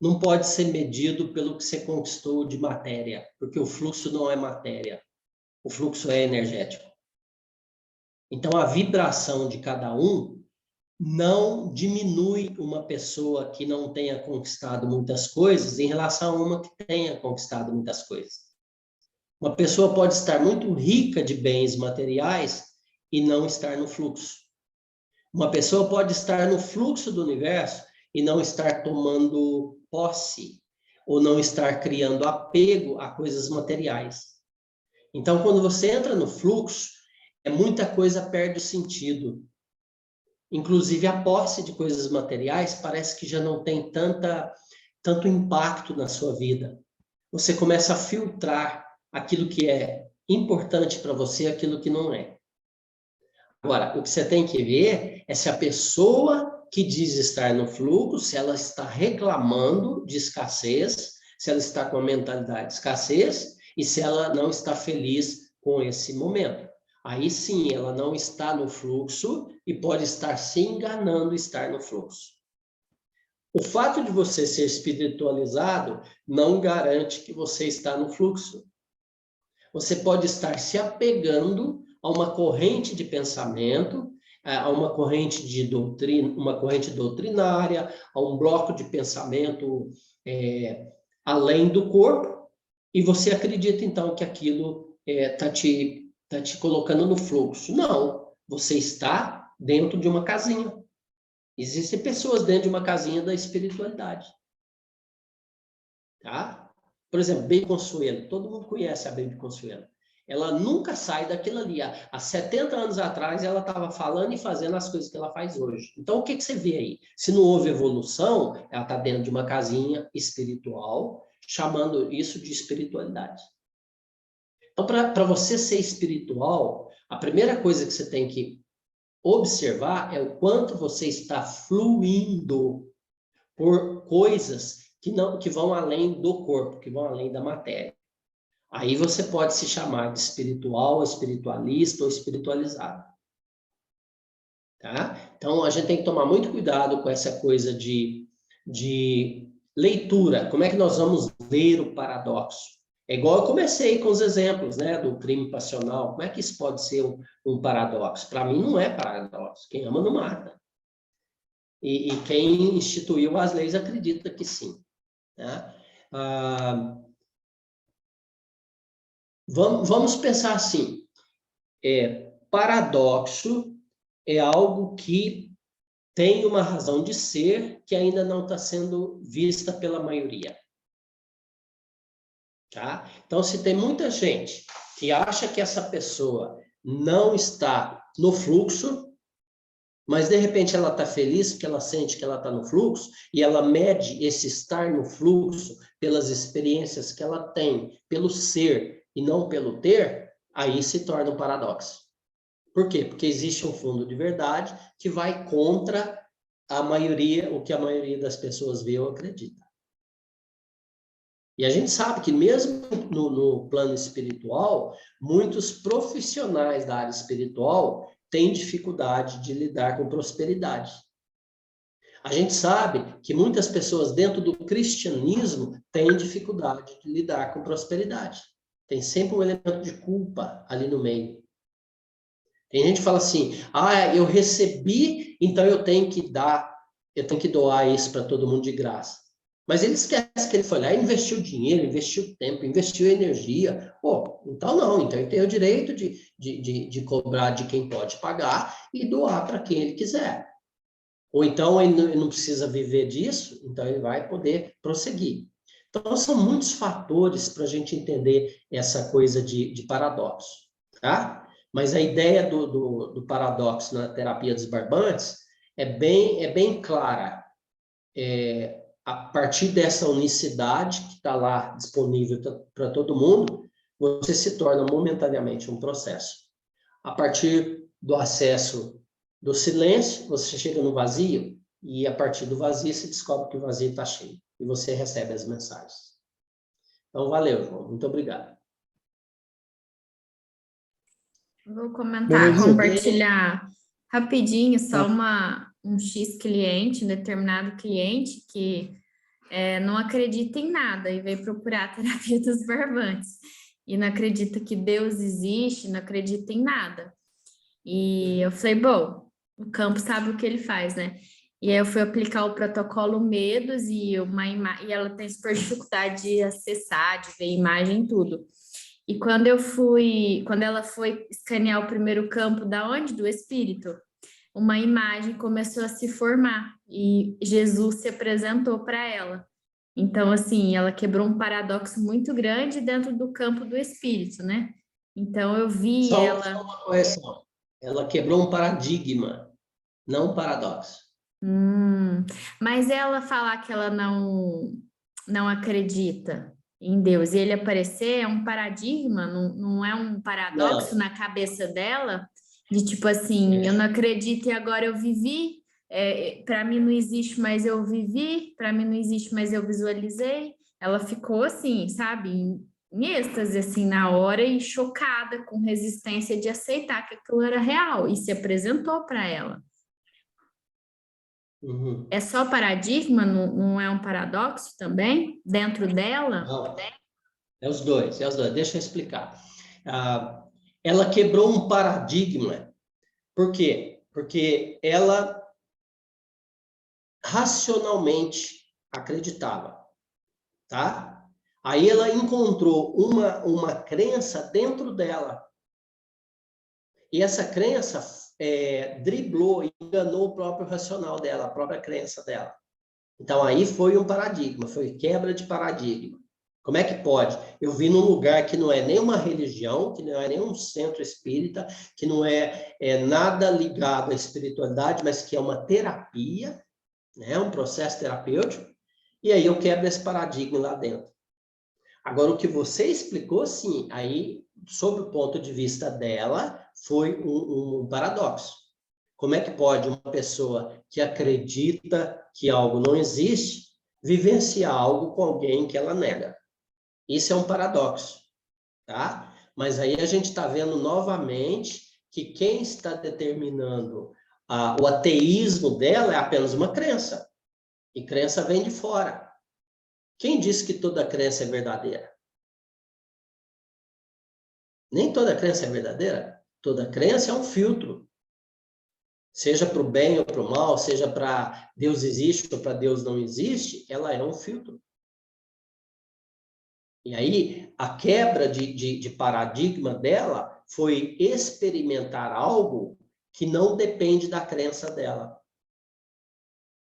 não pode ser medido pelo que você conquistou de matéria, porque o fluxo não é matéria, o fluxo é energético. Então, a vibração de cada um não diminui uma pessoa que não tenha conquistado muitas coisas em relação a uma que tenha conquistado muitas coisas. Uma pessoa pode estar muito rica de bens materiais e não estar no fluxo. Uma pessoa pode estar no fluxo do universo e não estar tomando posse, ou não estar criando apego a coisas materiais. Então, quando você entra no fluxo, muita coisa perde o sentido. Inclusive, a posse de coisas materiais parece que já não tem tanto impacto na sua vida. Você começa a filtrar aquilo que é importante para você, aquilo que não é. Agora, o que você tem que ver é se a pessoa que diz estar no fluxo, se ela está reclamando de escassez, se ela está com a mentalidade de escassez e se ela não está feliz com esse momento. Aí sim, ela não está no fluxo e pode estar se enganando estar no fluxo. O fato de você ser espiritualizado não garante que você está no fluxo. Você pode estar se apegando a uma corrente de pensamento, a uma corrente de doutrina, uma corrente doutrinária, a um bloco de pensamento além do corpo, e você acredita então que aquilo está te colocando no fluxo. Não, você está dentro de uma casinha. Existem pessoas dentro de uma casinha da espiritualidade. Tá? Por exemplo, Baby Consuelo. Todo mundo conhece a Baby Consuelo. Ela nunca sai daquilo ali. Há 70 anos atrás, ela estava falando e fazendo as coisas que ela faz hoje. Então, o que você vê aí? Se não houve evolução, ela está dentro de uma casinha espiritual, chamando isso de espiritualidade. Então, para você ser espiritual, a primeira coisa que você tem que observar é o quanto você está fluindo por coisas que vão além do corpo, que vão além da matéria. Aí você pode se chamar de espiritual, espiritualista ou espiritualizado. Tá? Então, a gente tem que tomar muito cuidado com essa coisa de leitura. Como é que nós vamos ler o paradoxo? É igual eu comecei com os exemplos, né, do crime passional. Como é que isso pode ser um paradoxo? Para mim, não é paradoxo. Quem ama não mata. E quem instituiu as leis acredita que sim. Tá? Vamos pensar assim. Paradoxo é algo que tem uma razão de ser que ainda não está sendo vista pela maioria. Tá? Então, se tem muita gente que acha que essa pessoa não está no fluxo, mas de repente ela está feliz porque ela sente que ela está no fluxo e ela mede esse estar no fluxo pelas experiências que ela tem, pelo ser e não pelo ter, aí se torna um paradoxo. Por quê? Porque existe um fundo de verdade que vai contra a maioria, o que a maioria das pessoas vê ou acredita. E a gente sabe que mesmo no plano espiritual, muitos profissionais da área espiritual têm dificuldade de lidar com prosperidade. A gente sabe que muitas pessoas dentro do cristianismo têm dificuldade de lidar com prosperidade. Tem sempre um elemento de culpa ali no meio. Tem gente que fala assim, eu recebi, então eu tenho que doar isso para todo mundo de graça. Mas ele esquece que ele foi lá e investiu dinheiro, investiu tempo, investiu energia. Então não, então ele tem o direito de cobrar de quem pode pagar e doar para quem ele quiser. Ou então ele não precisa viver disso, então ele vai poder prosseguir. Então são muitos fatores para a gente entender essa coisa de paradoxo, tá? Mas a ideia do paradoxo na terapia dos barbantes é bem clara. A partir dessa unicidade que está lá disponível para todo mundo, você se torna momentaneamente um processo. A partir do acesso do silêncio, você chega no vazio, e a partir do vazio você descobre que o vazio está cheio, e você recebe as mensagens. Então, valeu, João. Muito obrigado. Vou compartilhar rapidinho só um X cliente, um determinado cliente que não acredita em nada e veio procurar a terapia dos barbantes. E não acredita que Deus existe, não acredita em nada. E eu falei, bom, o campo sabe o que ele faz, né? E aí eu fui aplicar o protocolo Medos e e ela tem super dificuldade de acessar, de ver imagem e tudo. E quando ela foi escanear o primeiro campo da onde? Do espírito, uma imagem começou a se formar e Jesus se apresentou para ela. Então, assim, ela quebrou um paradoxo muito grande dentro do campo do espírito, né? Então, eu vi Só ela. uma correção. Ela quebrou um paradigma, não um paradoxo. Hum, mas ela falar que ela não acredita em Deus e ele aparecer é um paradigma, não é um paradoxo Não. na cabeça dela, de tipo assim, eu não acredito e agora eu vivi, para mim não existe, mas eu vivi, para mim não existe, mas eu visualizei. Ela ficou assim, sabe, em êxtase assim na hora e chocada, com resistência de aceitar que aquilo era real e se apresentou para ela. Uhum. É só paradigma, não é um paradoxo também dentro dela? Não. É os dois, é os dois. Deixa eu explicar. Ah, ela quebrou um paradigma. Por quê? Porque ela racionalmente acreditava, tá? Aí ela encontrou uma crença dentro dela. E essa crença driblou e enganou o próprio racional dela, a própria crença dela. Então, aí foi um paradigma, foi quebra de paradigma. Como é que pode? Eu vim num lugar que não é nem uma religião, que não é nem um centro espírita, que não é nada ligado à espiritualidade, mas que é uma terapia, né? Um processo terapêutico, e aí eu quebro esse paradigma lá dentro. Agora, o que você explicou, sim, aí, sob o ponto de vista dela, foi um paradoxo. Como é que pode uma pessoa que acredita que algo não existe vivenciar algo com alguém que ela nega? Isso é um paradoxo, tá? Mas aí a gente está vendo novamente que quem está determinando o ateísmo dela é apenas uma crença. E crença vem de fora. Quem disse que toda crença é verdadeira? Nem toda crença é verdadeira. Toda crença é um filtro. Seja para o bem ou para o mal, seja para Deus existe ou para Deus não existe, ela é um filtro. E aí, a quebra de paradigma dela foi experimentar algo que não depende da crença dela.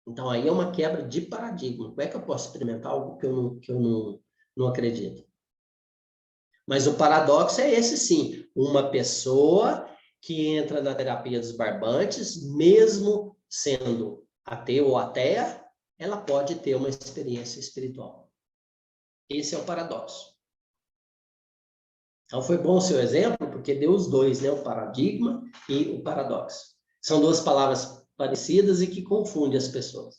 Então, aí é uma quebra de paradigma. Como é que eu posso experimentar algo que eu não acredito? Mas o paradoxo é esse, sim. Uma pessoa que entra na terapia dos barbantes, mesmo sendo ateu ou ateia, ela pode ter uma experiência espiritual. Esse é o paradoxo. Então, foi bom o seu exemplo, porque deu os dois, né? O paradigma e o paradoxo. São duas palavras parecidas e que confundem as pessoas.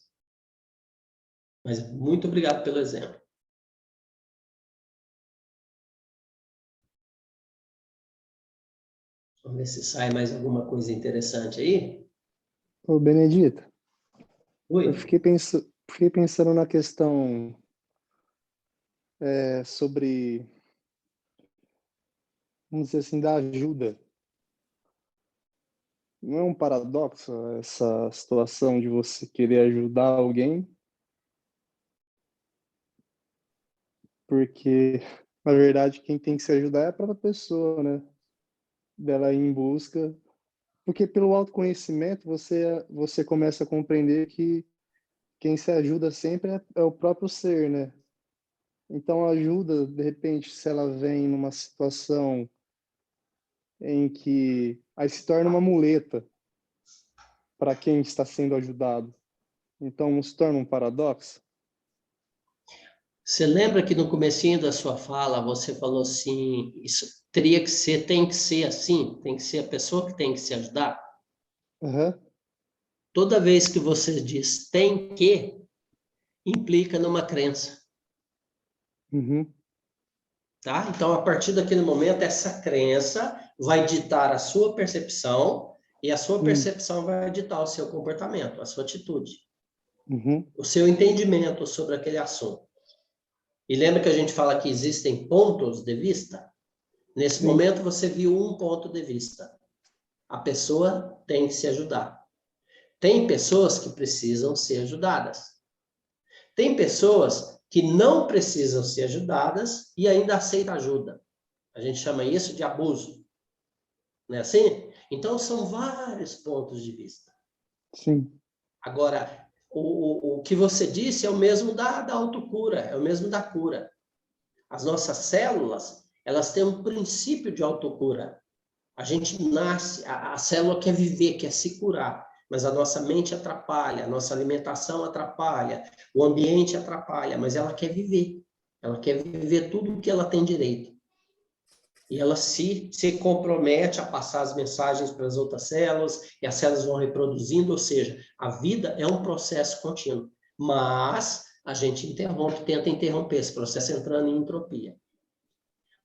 Mas muito obrigado pelo exemplo. Vamos ver se sai mais alguma coisa interessante aí. Ô, Benedito, Ui. eu fiquei pensando na questão sobre, vamos dizer assim, da ajuda. Não é um paradoxo essa situação de você querer ajudar alguém? Porque, na verdade, quem tem que se ajudar é a própria pessoa, né? Dela ir em busca. Porque pelo autoconhecimento você começa a compreender que quem se ajuda sempre é o próprio ser, né? Então, a ajuda, de repente, se ela vem numa situação em que aí se torna uma muleta para quem está sendo ajudado. Então, não se torna um paradoxo? Você lembra que no comecinho da sua fala você falou assim, isso teria que ser, tem que ser assim, tem que ser a pessoa que tem que se ajudar? Uhum. Toda vez que você diz tem que, implica numa crença, Uhum. tá? Então, a partir daquele momento, essa crença vai ditar a sua percepção e a sua percepção vai ditar o seu comportamento, a sua atitude, Uhum. o seu entendimento sobre aquele assunto. E lembra que a gente fala que existem pontos de vista? Nesse Sim. momento, você viu um ponto de vista. A pessoa tem que se ajudar. Tem pessoas que precisam ser ajudadas. Tem pessoas que não precisam ser ajudadas e ainda aceitam ajuda. A gente chama isso de abuso. Não é assim? Então, são vários pontos de vista. Sim. Agora, o que você disse é o mesmo da autocura, é o mesmo da cura. As nossas células, elas têm um princípio de autocura. A gente nasce, a célula quer viver, quer se curar, mas a nossa mente atrapalha, a nossa alimentação atrapalha, o ambiente atrapalha, mas ela quer viver. Ela quer viver tudo o que ela tem direito. E ela se compromete a passar as mensagens para as outras células, e as células vão reproduzindo, ou seja, a vida é um processo contínuo. Mas a gente tenta interromper esse processo entrando em entropia.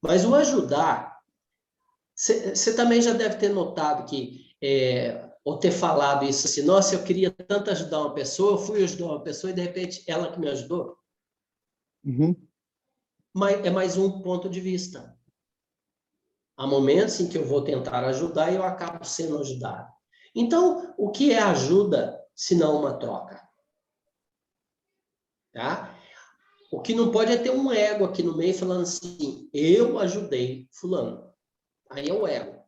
Mas o ajudar, você também já deve ter notado que, ou ter falado isso assim, nossa, eu queria tanto ajudar uma pessoa, eu fui ajudar uma pessoa e de repente ela que me ajudou. Uhum. Mas é mais um ponto de vista. Há momentos em que eu vou tentar ajudar e eu acabo sendo ajudado. Então, o que é ajuda, se não uma troca? Tá? O que não pode é ter um ego aqui no meio falando assim, eu ajudei fulano. Aí é o ego.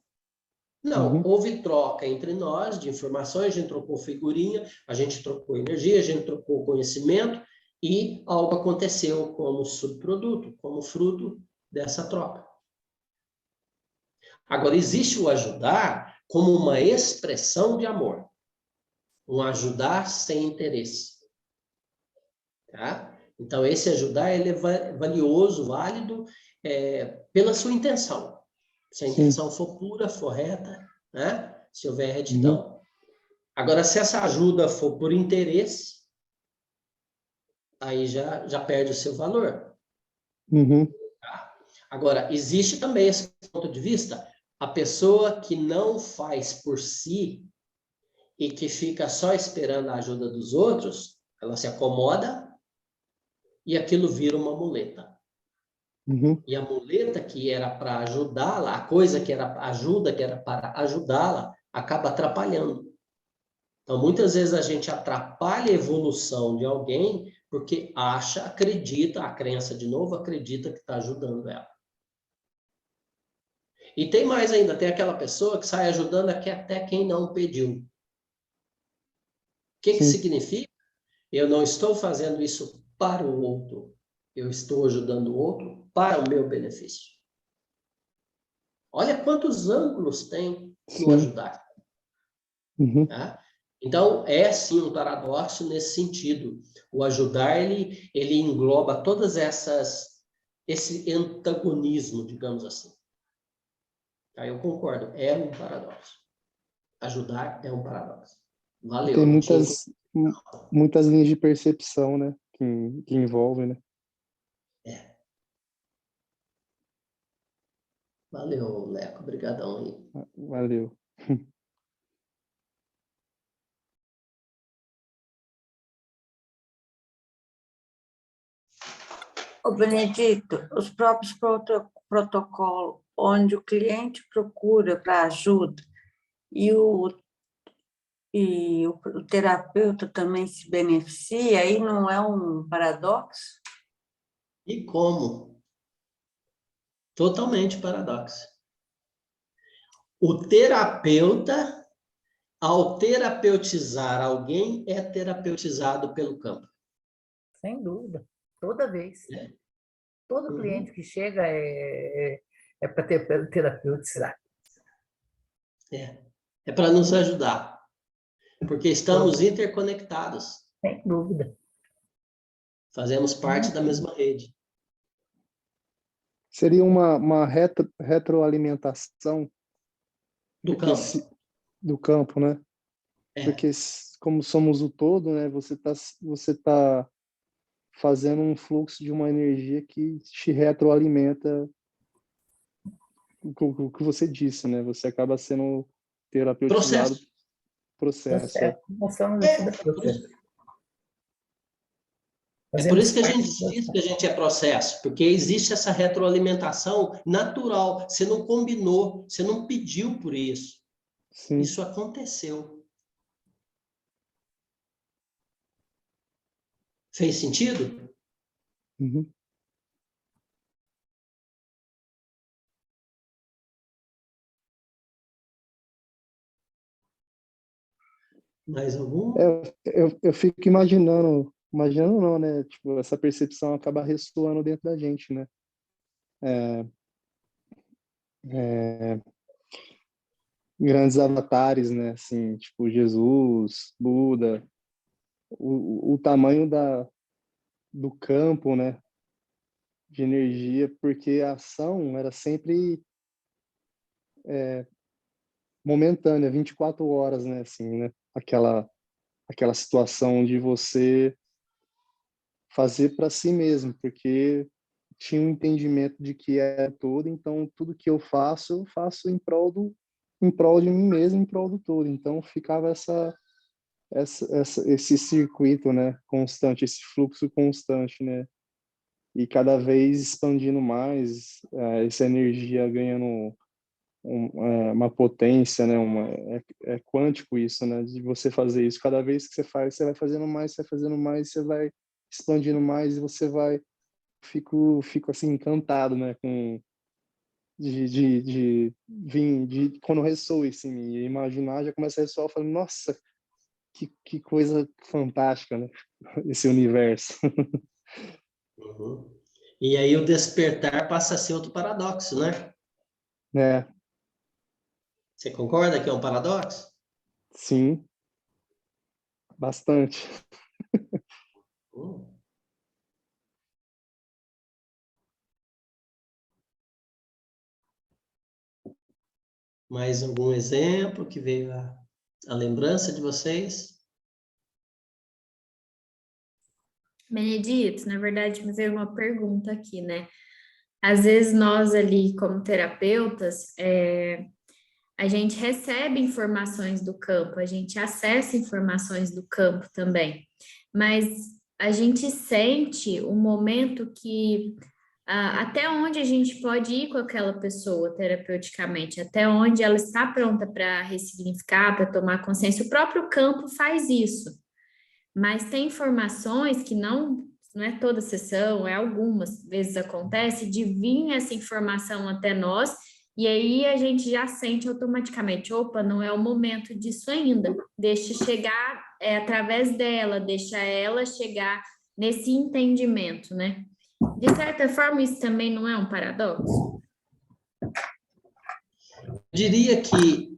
Não, Uhum. houve troca entre nós de informações, a gente trocou figurinha, a gente trocou energia, a gente trocou conhecimento e algo aconteceu como subproduto, como fruto dessa troca. Agora, existe o ajudar como uma expressão de amor. Um ajudar sem interesse. Tá? Então, esse ajudar ele é valioso, válido, pela sua intenção. Se a intenção for pura, for reta, né? Se houver retidão. Agora, se essa ajuda for por interesse, aí já perde o seu valor. Uhum. Tá? Agora, existe também esse ponto de vista, a pessoa que não faz por si e que fica só esperando a ajuda dos outros, ela se acomoda e aquilo vira uma muleta. Uhum. E a muleta que era para ajudá-la, a coisa que era ajuda, que era para ajudá-la, acaba atrapalhando. Então, muitas vezes a gente atrapalha a evolução de alguém porque acha, acredita, a crença de novo, acredita que está ajudando ela. E tem mais ainda, tem aquela pessoa que sai ajudando até quem não pediu. O que significa? Eu não estou fazendo isso para o outro. Eu estou ajudando o outro para o meu benefício. Olha quantos ângulos tem no ajudar. Uhum. Tá? Então, é sim um paradoxo nesse sentido. O ajudar, ele engloba todas esse antagonismo, digamos assim. Tá? Eu concordo, é um paradoxo. Ajudar é um paradoxo. Valeu. Tem não tinha... muitas linhas de percepção, né? Que envolvem, né? Valeu, Leco. Obrigadão aí. Valeu. Ô, Benedito, os próprios protocolos onde o cliente procura para ajuda e o terapeuta também se beneficia, aí não é um paradoxo? E como? Totalmente paradoxo. O terapeuta, ao terapeutizar alguém, é terapeutizado pelo campo. Sem dúvida, toda vez. É. Todo cliente que chega é para ter terapeutizar. É para nos ajudar, porque estamos interconectados. Sem dúvida. Fazemos parte da mesma rede. Seria uma retroalimentação Do campo. do campo, né? Porque como somos o todo, né? Você tá fazendo um fluxo de uma energia que te retroalimenta o que você disse, né? Você acaba sendo terapeutizado. Processo. Nós somos processo. É por isso que a gente diz que a gente é processo, porque existe essa retroalimentação natural. Você não combinou, você não pediu por isso. Sim. Isso aconteceu. Fez sentido? Uhum. Mais algum? Eu fico imaginando não, né? Tipo, essa percepção acaba ressoando dentro da gente, né? É, é, grandes avatares, né? Assim, tipo Jesus, Buda, o tamanho do campo, né? De energia, porque a ação era sempre momentânea, 24 horas, né? Assim, né? Aquela situação de você fazer para si mesmo, porque tinha um entendimento de que é todo, então tudo que eu faço em prol de mim mesmo, em prol do todo. Então ficava esse circuito, né, constante, esse fluxo constante, né, e cada vez expandindo mais, essa energia ganhando uma potência, né, é quântico isso, né, de você fazer isso. Cada vez que você faz, você vai fazendo mais, você vai fazendo mais, você vai expandindo mais e você vai fico assim encantado, né, com de quando ressoa isso em mim, e imaginar, já começa a ressoar, falando, nossa, que coisa fantástica, né, esse universo. Uhum. E aí o despertar passa a ser outro paradoxo, né? É, Você concorda que é um paradoxo? sim, bastante. Hum. Mais algum exemplo que veio a lembrança de vocês? Benedito, na verdade, me veio uma pergunta aqui, né? Às vezes nós ali, como terapeutas, a gente recebe informações do campo, a gente acessa informações do campo também, mas a gente sente o momento que até onde a gente pode ir com aquela pessoa terapeuticamente, até onde ela está pronta para ressignificar, para tomar consciência. O próprio campo faz isso, mas tem informações que não é toda sessão, é algumas vezes acontece de vir essa informação até nós, e aí a gente já sente automaticamente, opa, não é o momento disso ainda, deixa chegar através dela, deixa ela chegar nesse entendimento, né? De certa forma, isso também não é um paradoxo? Eu diria que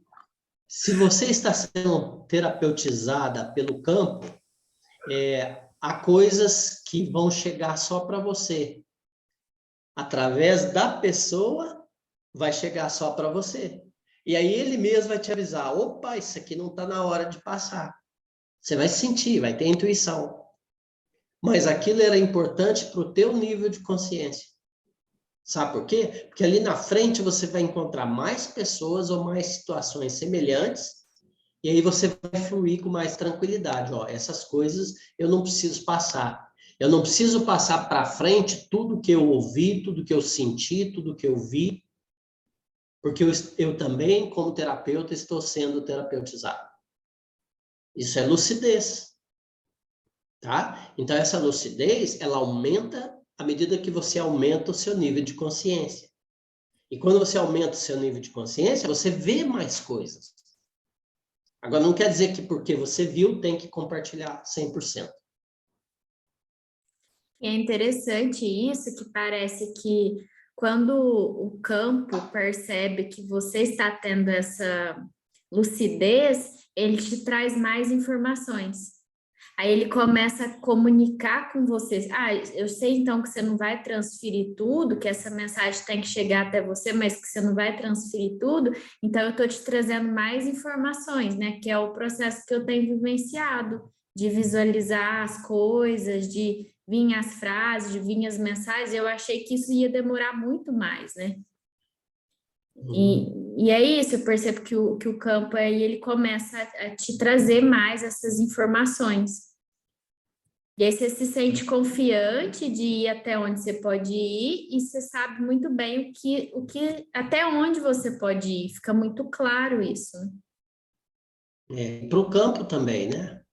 se você está sendo terapeutizada pelo campo, há coisas que vão chegar só para você. Através da pessoa, vai chegar só para você. E aí ele mesmo vai te avisar, opa, isso aqui não está na hora de passar. Você vai sentir, vai ter intuição. Mas aquilo era importante para o teu nível de consciência. Sabe por quê? Porque ali na frente você vai encontrar mais pessoas ou mais situações semelhantes, e aí você vai fluir com mais tranquilidade. Ó, essas coisas eu não preciso passar. Eu não preciso passar para frente tudo que eu ouvi, tudo que eu senti, tudo que eu vi, porque eu também, como terapeuta, estou sendo terapeutizado. Isso é lucidez, tá? Então, essa lucidez, ela aumenta à medida que você aumenta o seu nível de consciência. E quando você aumenta o seu nível de consciência, você vê mais coisas. Agora, não quer dizer que porque você viu, tem que compartilhar 100%. É interessante isso, que parece que quando o campo percebe que você está tendo essa lucidez, ele te traz mais informações. Aí ele começa a comunicar com você. Ah, eu sei então que você não vai transferir tudo, que essa mensagem tem que chegar até você, mas que você não vai transferir tudo. Então eu estou te trazendo mais informações, né? Que é o processo que eu tenho vivenciado, de visualizar as coisas, de vir as frases, de vir as mensagens. Eu achei que isso ia demorar muito mais, né? E é isso, eu percebo que o campo aí ele começa a te trazer mais essas informações. E aí você se sente confiante de ir até onde você pode ir e você sabe muito bem até onde você pode ir, fica muito claro isso. Para o campo também, né?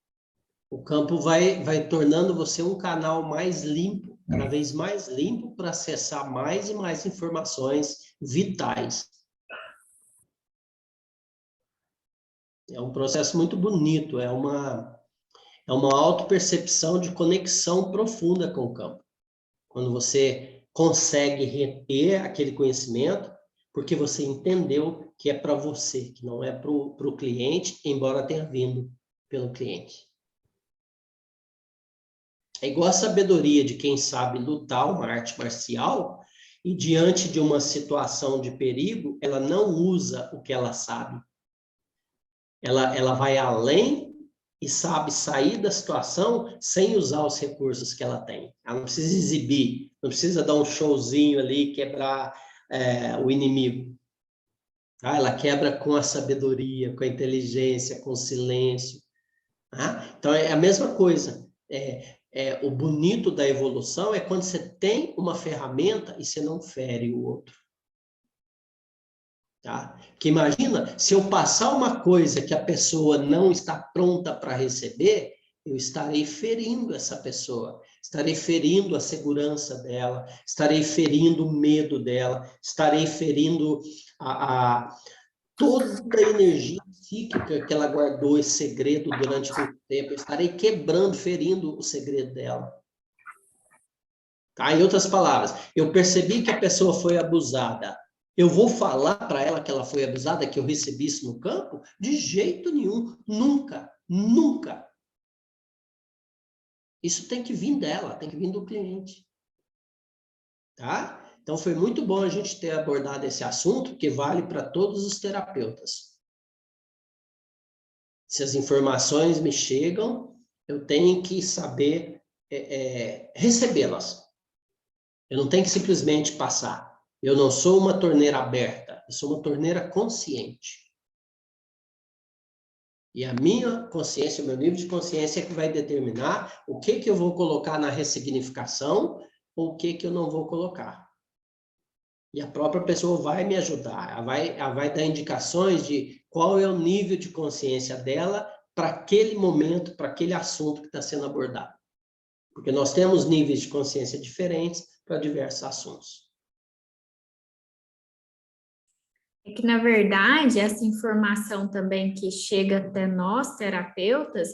O campo vai tornando você um canal mais limpo, cada vez mais limpo, para acessar mais e mais informações vitais. É um processo muito bonito, é uma autopercepção de conexão profunda com o campo. Quando você consegue reter aquele conhecimento, porque você entendeu que é para você, que não é para o cliente, embora tenha vindo pelo cliente. É igual a sabedoria de quem sabe lutar uma arte marcial e diante de uma situação de perigo, ela não usa o que ela sabe. Ela vai além e sabe sair da situação sem usar os recursos que ela tem. Ela não precisa exibir, não precisa dar um showzinho ali, quebrar o inimigo. Ah, ela quebra com a sabedoria, com a inteligência, com o silêncio. Ah, então, é a mesma coisa. O bonito da evolução é quando você tem uma ferramenta e você não fere o outro. Tá? Porque imagina, se eu passar uma coisa que a pessoa não está pronta para receber, eu estarei ferindo essa pessoa, estarei ferindo a segurança dela, estarei ferindo o medo dela, estarei ferindo toda a energia psíquica que ela guardou esse segredo durante muito tempo, eu estarei quebrando, ferindo o segredo dela. Tá? Em outras palavras, eu percebi que a pessoa foi abusada. Eu vou falar para ela que ela foi abusada, que eu recebi isso no campo? De jeito nenhum. Nunca. Nunca. Isso tem que vir dela, tem que vir do cliente. Tá? Então, foi muito bom a gente ter abordado esse assunto, que vale para todos os terapeutas. Se as informações me chegam, eu tenho que saber recebê-las. Eu não tenho que simplesmente passar. Eu não sou uma torneira aberta, eu sou uma torneira consciente. E a minha consciência, o meu nível de consciência é que vai determinar o que eu vou colocar na ressignificação ou o que eu não vou colocar. E a própria pessoa vai me ajudar, ela vai dar indicações de qual é o nível de consciência dela para aquele momento, para aquele assunto que está sendo abordado. Porque nós temos níveis de consciência diferentes para diversos assuntos. É que, na verdade, essa informação também que chega até nós, terapeutas,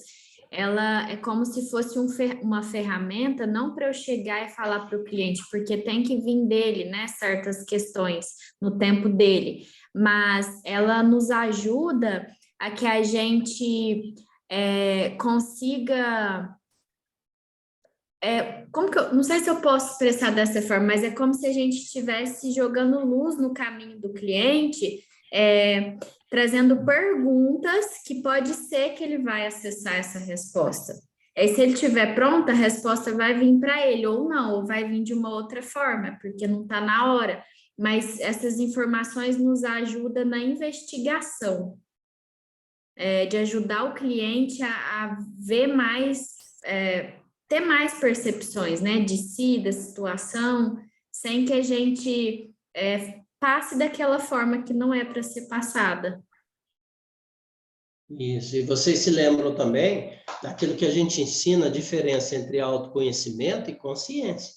ela é como se fosse uma ferramenta, não para eu chegar e falar para o cliente, porque tem que vir dele, né, certas questões no tempo dele, mas ela nos ajuda a que a gente consiga... como que não sei se eu posso expressar dessa forma, mas é como se a gente estivesse jogando luz no caminho do cliente, trazendo perguntas que pode ser que ele vai acessar essa resposta. Aí, se ele estiver pronto, a resposta vai vir para ele, ou não, ou vai vir de uma outra forma, porque não está na hora. Mas essas informações nos ajudam na investigação, de ajudar o cliente a ver mais... ter mais percepções, né, de si, da situação, sem que a gente passe daquela forma que não é para ser passada. Isso, e vocês se lembram também daquilo que a gente ensina, a diferença entre autoconhecimento e consciência.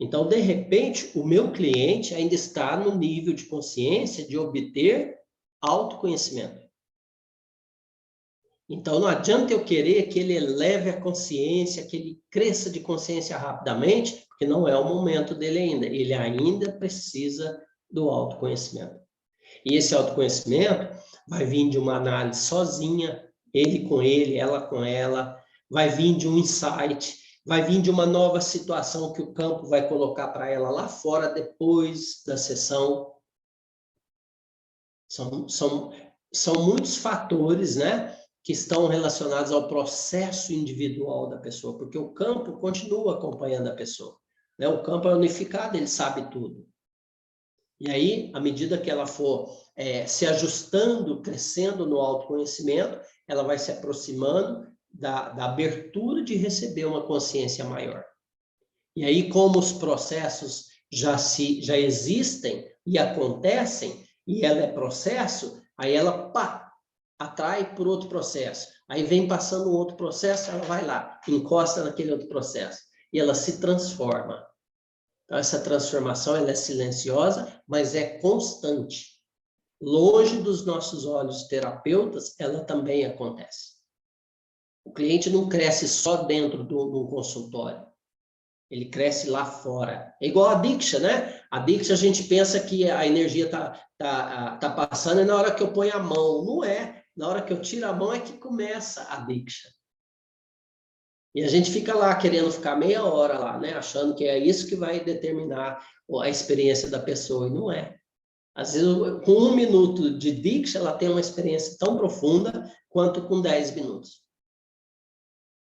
Então, de repente, o meu cliente ainda está no nível de consciência de obter autoconhecimento. Então, não adianta eu querer que ele eleve a consciência, que ele cresça de consciência rapidamente, porque não é o momento dele ainda. Ele ainda precisa do autoconhecimento. E esse autoconhecimento vai vir de uma análise sozinha, ele com ele, ela com ela, vai vir de um insight, vai vir de uma nova situação que o campo vai colocar para ela lá fora depois da sessão. São muitos fatores, né, que estão relacionados ao processo individual da pessoa, porque o campo continua acompanhando a pessoa, né? O campo é unificado, ele sabe tudo. E aí, à medida que ela for se ajustando, crescendo no autoconhecimento, ela vai se aproximando da abertura de receber uma consciência maior. E aí, como os processos já existem e acontecem, e ela é processo, aí ela atrai por outro processo. Aí vem passando um outro processo, ela vai lá, encosta naquele outro processo. E ela se transforma. Então, essa transformação ela é silenciosa, mas é constante. Longe dos nossos olhos terapeutas, ela também acontece. O cliente não cresce só dentro do consultório. Ele cresce lá fora. É igual a Diksha, né? A Diksha, a gente pensa que a energia tá passando e na hora que eu ponho a mão. Não é. Na hora que eu tiro a mão é que começa a Diksha. E a gente fica lá querendo ficar meia hora lá, né? Achando que é isso que vai determinar a experiência da pessoa. E não é. Às vezes, com 1 minuto de Diksha, ela tem uma experiência tão profunda quanto com 10 minutos.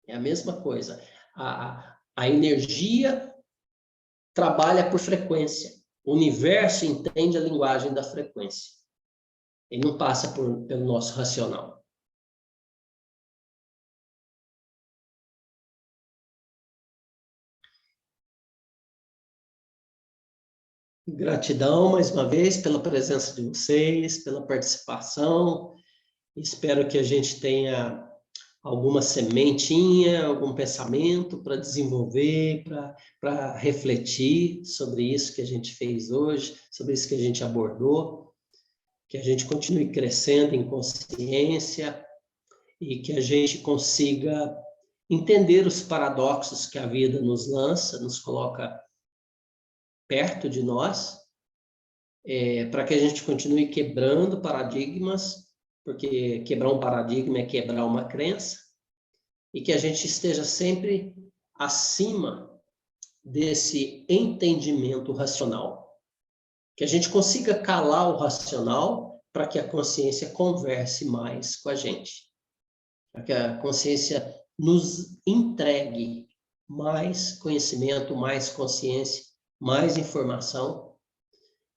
É a mesma coisa. A energia trabalha por frequência. O universo entende a linguagem da frequência. Ele não passa pelo nosso racional. Gratidão, mais uma vez, pela presença de vocês, pela participação. Espero que a gente tenha alguma sementinha, algum pensamento para desenvolver, para refletir sobre isso que a gente fez hoje, sobre isso que a gente abordou, que a gente continue crescendo em consciência e que a gente consiga entender os paradoxos que a vida nos lança, nos coloca perto de nós, para que a gente continue quebrando paradigmas, porque quebrar um paradigma é quebrar uma crença, e que a gente esteja sempre acima desse entendimento racional. Que a gente consiga calar o racional para que a consciência converse mais com a gente. Para que a consciência nos entregue mais conhecimento, mais consciência, mais informação,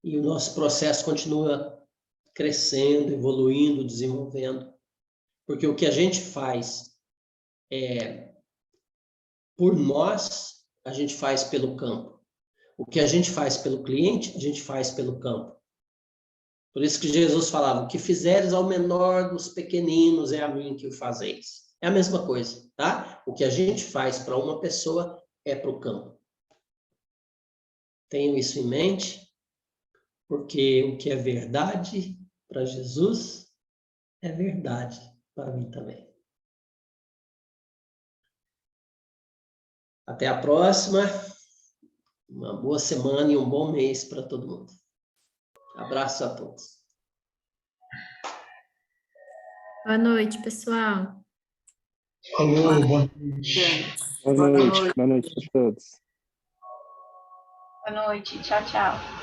e o nosso processo continua crescendo, evoluindo, desenvolvendo. Porque o que a gente faz por nós, a gente faz pelo campo. O que a gente faz pelo cliente, a gente faz pelo campo. Por isso que Jesus falava, o que fizeres ao menor dos pequeninos é a mim que o fazeis. É a mesma coisa, tá? O que a gente faz para uma pessoa é para o campo. Tenham isso em mente, porque o que é verdade para Jesus é verdade para mim também. Até a próxima. Uma boa semana e um bom mês para todo mundo. Abraço a todos. Boa noite, pessoal. Falou, boa noite. Gente, Boa noite a todos. Boa noite. Tchau, tchau.